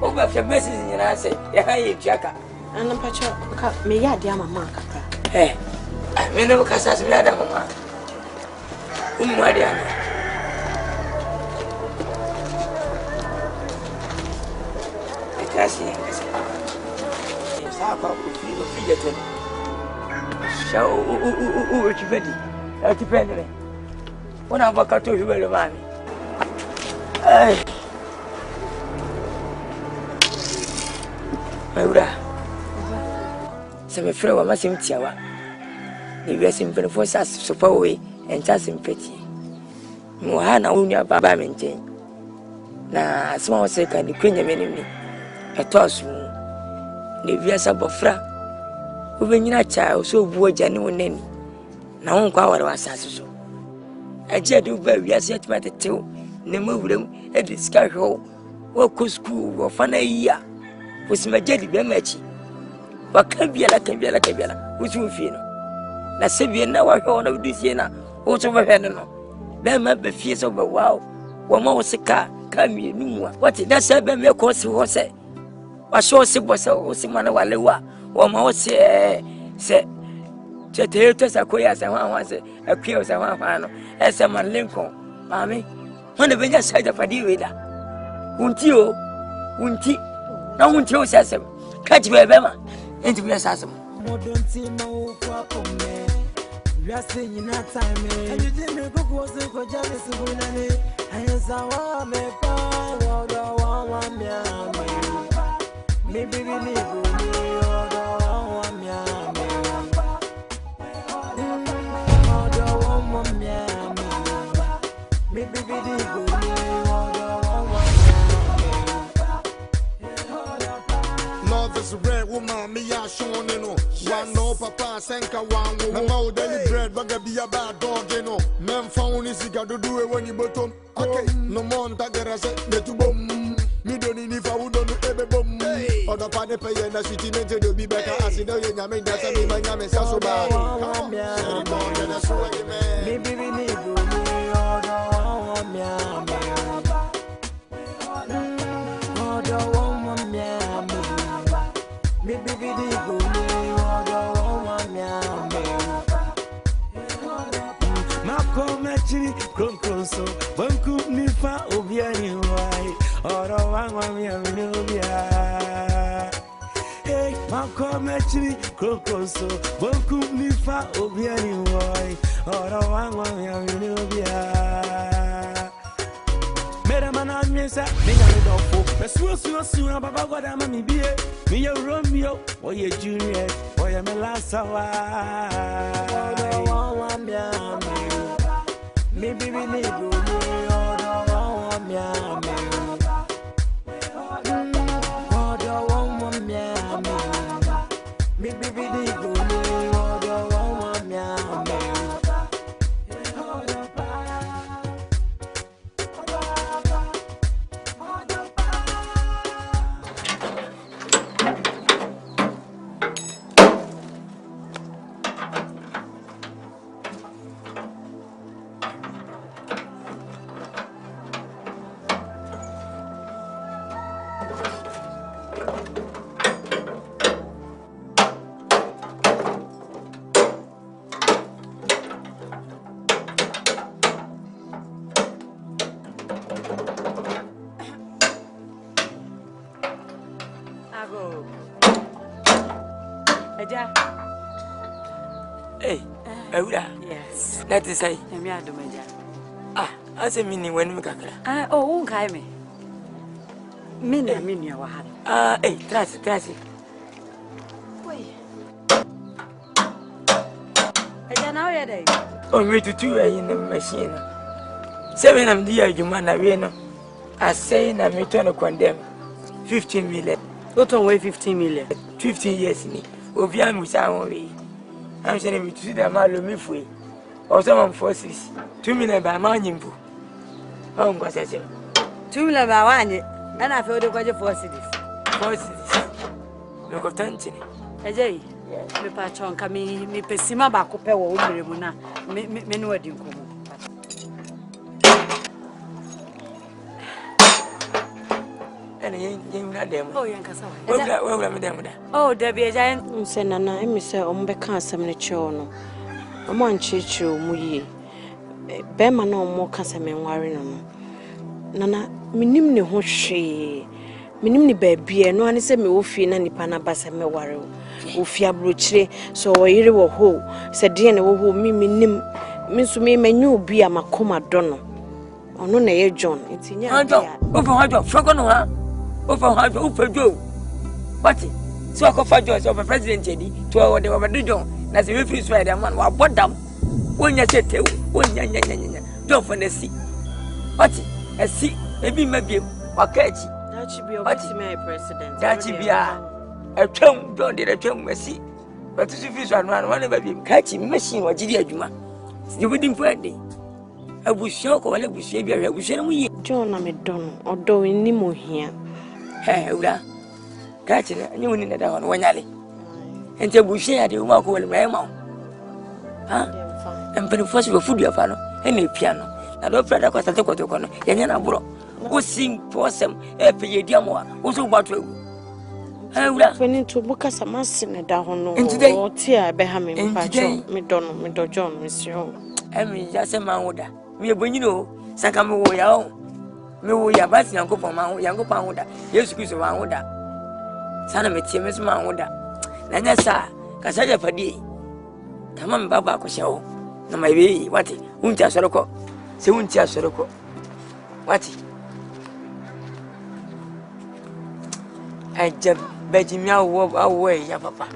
O ba fe message nyina se ya ha ye tiaka. Anampacho ka me ya dia mama kaka. Me ne ka sa se ya da mama. Umma dia na. Kasi sa ko fi je to. Sha o chifedi. Chifedi. Ona baka to hiwele mami. Maura. Se me frɛ wa masim tiawa. Ni wiase mpenfo sa sofa we encha simpeti. Mo ha na wonu ababa me nchen. Na asema wo se ka ni kwenya menim ni. Etosu. Ni wiase bofra. Wo benyina cha so obu agya ne wonani. Na won kwa aware wasase so. Agya de ba wiase atmate tew. Ne mawuram e diska hwo. Wo ko school wo fa na iya. Wo sima jadi be machi. Wakabiala usu fino na sebie na wa hwo na udusie na wo so behwe no be ma be fie so be wow wo ma wo sika ka mienu mu a what that say be me ko se ho se wa so se bo se wo se ma na wale wa wo ma wo se te to sa ko ya se ho se akwie se ho no e se man Lincoln mami wona be nya sai da fadi we da unti na unti o se asem ka ji be ma enti bi asasem modonti ma kwa pome we are saying in that time and you didn't go was ko jale subunani ayesa wa me pa wa me baby ni go ni wa me me baby ni go ni Love is red woman, me ya showing no. One no papa senka one wo. My mouth daily bread, baga be a bad dog, you know. Men found is got to do it when you bottom. Okay, no more tagara say the two boom. Me don't need if I would don't ebe boom. Other party pay and a city meant to be better. As you know, you know, that's a me, my name is so bad. Maybe we need to so banku ni fa obiani wai oro wangwa mi aminobia hey ma Comechiri, Crocoso, Bokum Nifa, Obiani Roy, or a Wangwang, Madamana, Mesa, Mingadofo, Messu, Baba, what am I be? Me, Romeo, or your junior, or your Melassa, maybe we need to Hey, yes. That is say. Ah, I say meaning when we got. Oh, okay, me. Mean you had. Hey, trust. Wait. Now you're there. Oh, me to 2 in the machine. 7 of the you man, I say, I'm return to condemn 15 million. What on way 15 million? 15 years me. Obiam with our way. I'm saying to see the Malo free. Or some forces. 2 million by Manimbu. Oh, was I say? 2 million by 1, and I feel the budget for cities. Look of Tantini. Ajay, me patron coming, me pessima back up a woman, me know what you come. Oh, Debbie, a giant said, Nana, I miss her on Becca some chono. A man chichu muye. Bema no more casamen warring. Nana, minimni hoshi. Minimni baby, no one said me woofy nanny panabas and me warrow. Ufia bruchere, so a year or ho, said Diana who me minim, means me may new be a macoma dono. Or no, nay, John, it's in your over over Joe. What? So I call for Joe of a president to our John. As a refuse rider, man, what damn? When you said, when you don't for the sea. What? A sea, maybe or catch. That should be a president. That should be a tomb, don't did a tomb, see. But to refuse one baby, catching machine or Gidia Juma. You wouldn't find it. I was shocked or I was shabby, I was saying, John, I'm a don, or doing Nemo here. Hey, Uda, catching a new in the down when I and the bush had you walk over my mouth. Huh? And for the first of food, your father, and a piano. I don't fret across the Tokotokono, Yana Bro, who sing for some every diamond, also what we went to book us a mass in a down or tear Beham in Pacho, me John, Monsieur. I mean, just a man order. We are when you know, Sakamo, your me wo ya basi yanko pa ma yanko pa hoda Yesu Kristo wa hoda sana metie meso ma hoda na nya sa kasa ja fadi kama me baba ko hyewo na ma be wati unti asoroko se unti asoroko wati aja beji mi awo ya papa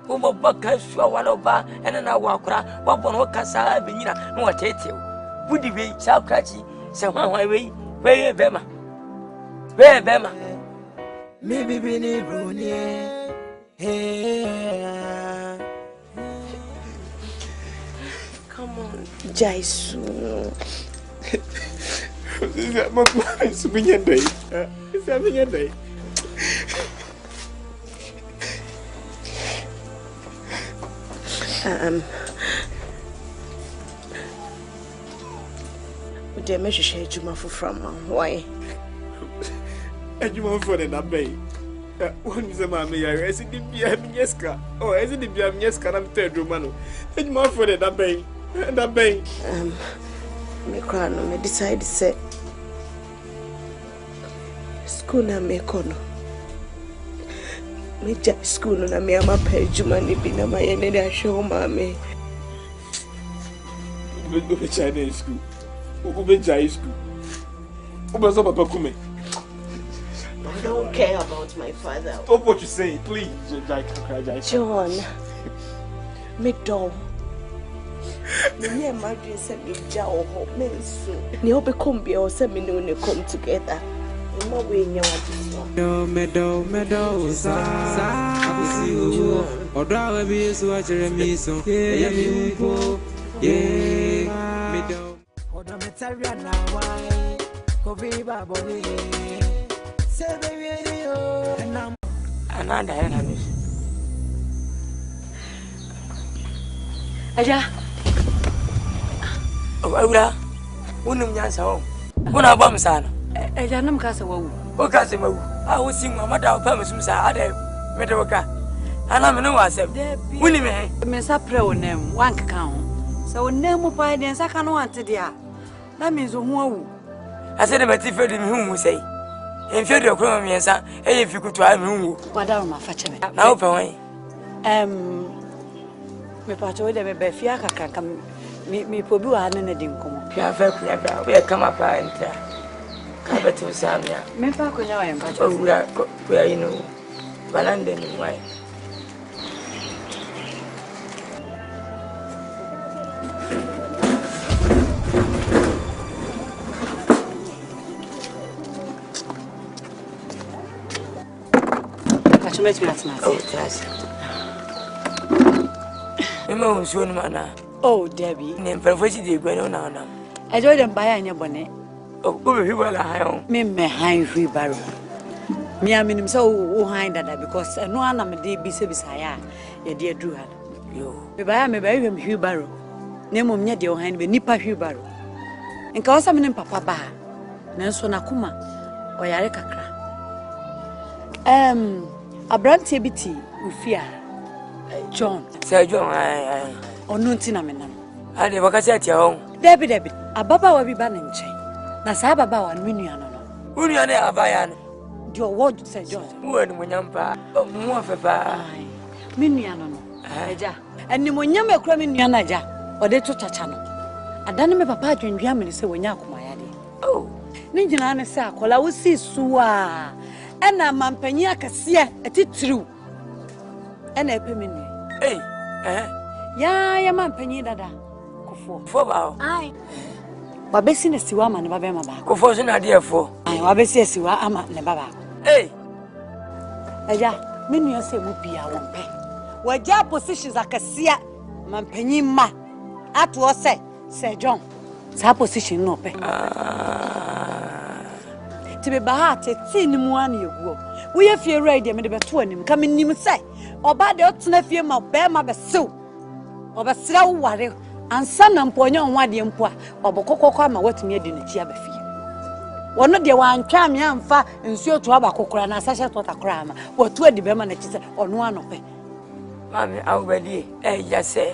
wo baka so wala ba ena na wa kura wa bono kasa be nyina no watete Woody be Saukachi, somehow I way, where Bema. Where Bema? Maybe Benny Bruni. Come on, Jaisu. Is that my place? Day. Is that my day? Dear Measure Shade you from why? And you want for the Nabe. One is a mammy, I said, Biamieska, or as it be a Mieska, I'm third Romano. And more for the Nabe, and Nabe. Me crown, me decide to say, school na me kono. me just school na me ama pa adwuma ne bi na ma ye ne da hwe o ma me Ube Chinese school. Ube Chinese school. Ube so papa kume. I don't care about my father. Stop what you say, please. John, me don't. Me imagine say me jaw ho me so. Ni obe come be or say me no ne come together. No way nya what this one. Medo sa akusi o. Odra we bi so a chere mi so. Yeah mi po. Yeah. Medo. Oda metaria na why. Kobi baboni. Say baby yo. Ananda yana mi. Aja. Awura. Wonum nyansa wo. Wona bam sa no. Aja nam ka sa wawu. O ka se mawu. A wo sin mamada o pa mesum sa ade medewoka. Ana me no wasem. Woni me. Me sa pre onem wanka kan ho. So onem mo pa den sa kan wante dia. Na me zo ho awu. Ase de meti fe de mi hu mu sei. Enfie de okro me yensa e ye fikutu a me hu. Wada ma fa cheme. Na wo pe wan. Me pa to de me be fia kakaka mi pobi wa na di nkomo. Fia fa kunya fa. We kama pa entra. Ka betu samia. Me fa kunya wa empa cho. Owura ko ya ino. Balande ni wai. Oh, that's Mama was one man. Oh, Debbie. Name for which you go on. I told them buy any bonnet. Oh, you will I me high free barrel. Me, I mean, so high that because no one am a day be service higher, your dear Drew. You, if I am a very Hugh Barrow, name of Ned, your hand with Nippa Hugh Barrow. And cause I'm in Papa Bar, Nanso Nakuma, or Yareka. A brand TBT with fear. John, Sir John, I or no tinamenam. I never can say at your home. Debbie, a baba will be banning chain. Nasaba Bawa and Miniano. Union Abayan. Your word, Sir John. When Yampa, more for Miniano. Aja. And you when Yama cramming Yanaja, or they to Tachano. I done me papa to Yamini say when Yakumayadi. Oh, Ninjana Sakola, I will see Sua. And a mampania cassia at it true. And a pemini. Eh, ya mampany dada. For bow. Aye. Wabesi na siwa ma ne baba ma ba. Ko fo so na de fo. Aye, wabesi siwa ama ne baba. Eh. Aja, me nua se mu bia wo pe. Waja positions akasia mampanyi ma. Ato o se Sir John. Sa position no pe. Tibe ba ha tete ni mu an yeguo. Wo ye fie ready me de beto anim. Ka me nim se oba de otena fie ma be ma be sew. Oba sira wo ware. Ansa na mponye onwade mpo a obokokoko ama watumi adi ne tia bafie wono de wantwa me amfa nsuo to abakokora na asahye to takora ama watu adi be ma na chise ono anope mami awbadi ya se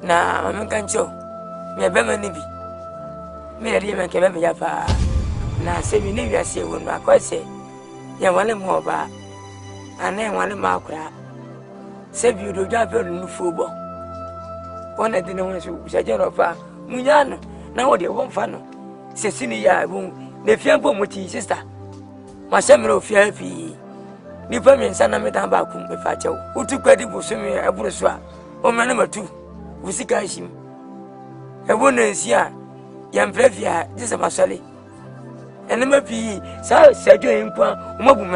na mami kancho me be ma ni bi me yari me ke be ya fa na se bi ni wiase wonu akwase ya wale mo ba ana wale ma akura se bi do ja fe nu fubo one of the ones who said, Munyano, now what you want fun. Cecilia, the Fiampo Muti sister. My seminal fear fee. Nipa and Sana Metambakum, if I tell who took credit for swimming a Buruswa, or my number 2, who sick I him. A woman is here, young Previa, this is my Sally. And number P, Sir Sergio Impa, Mobum.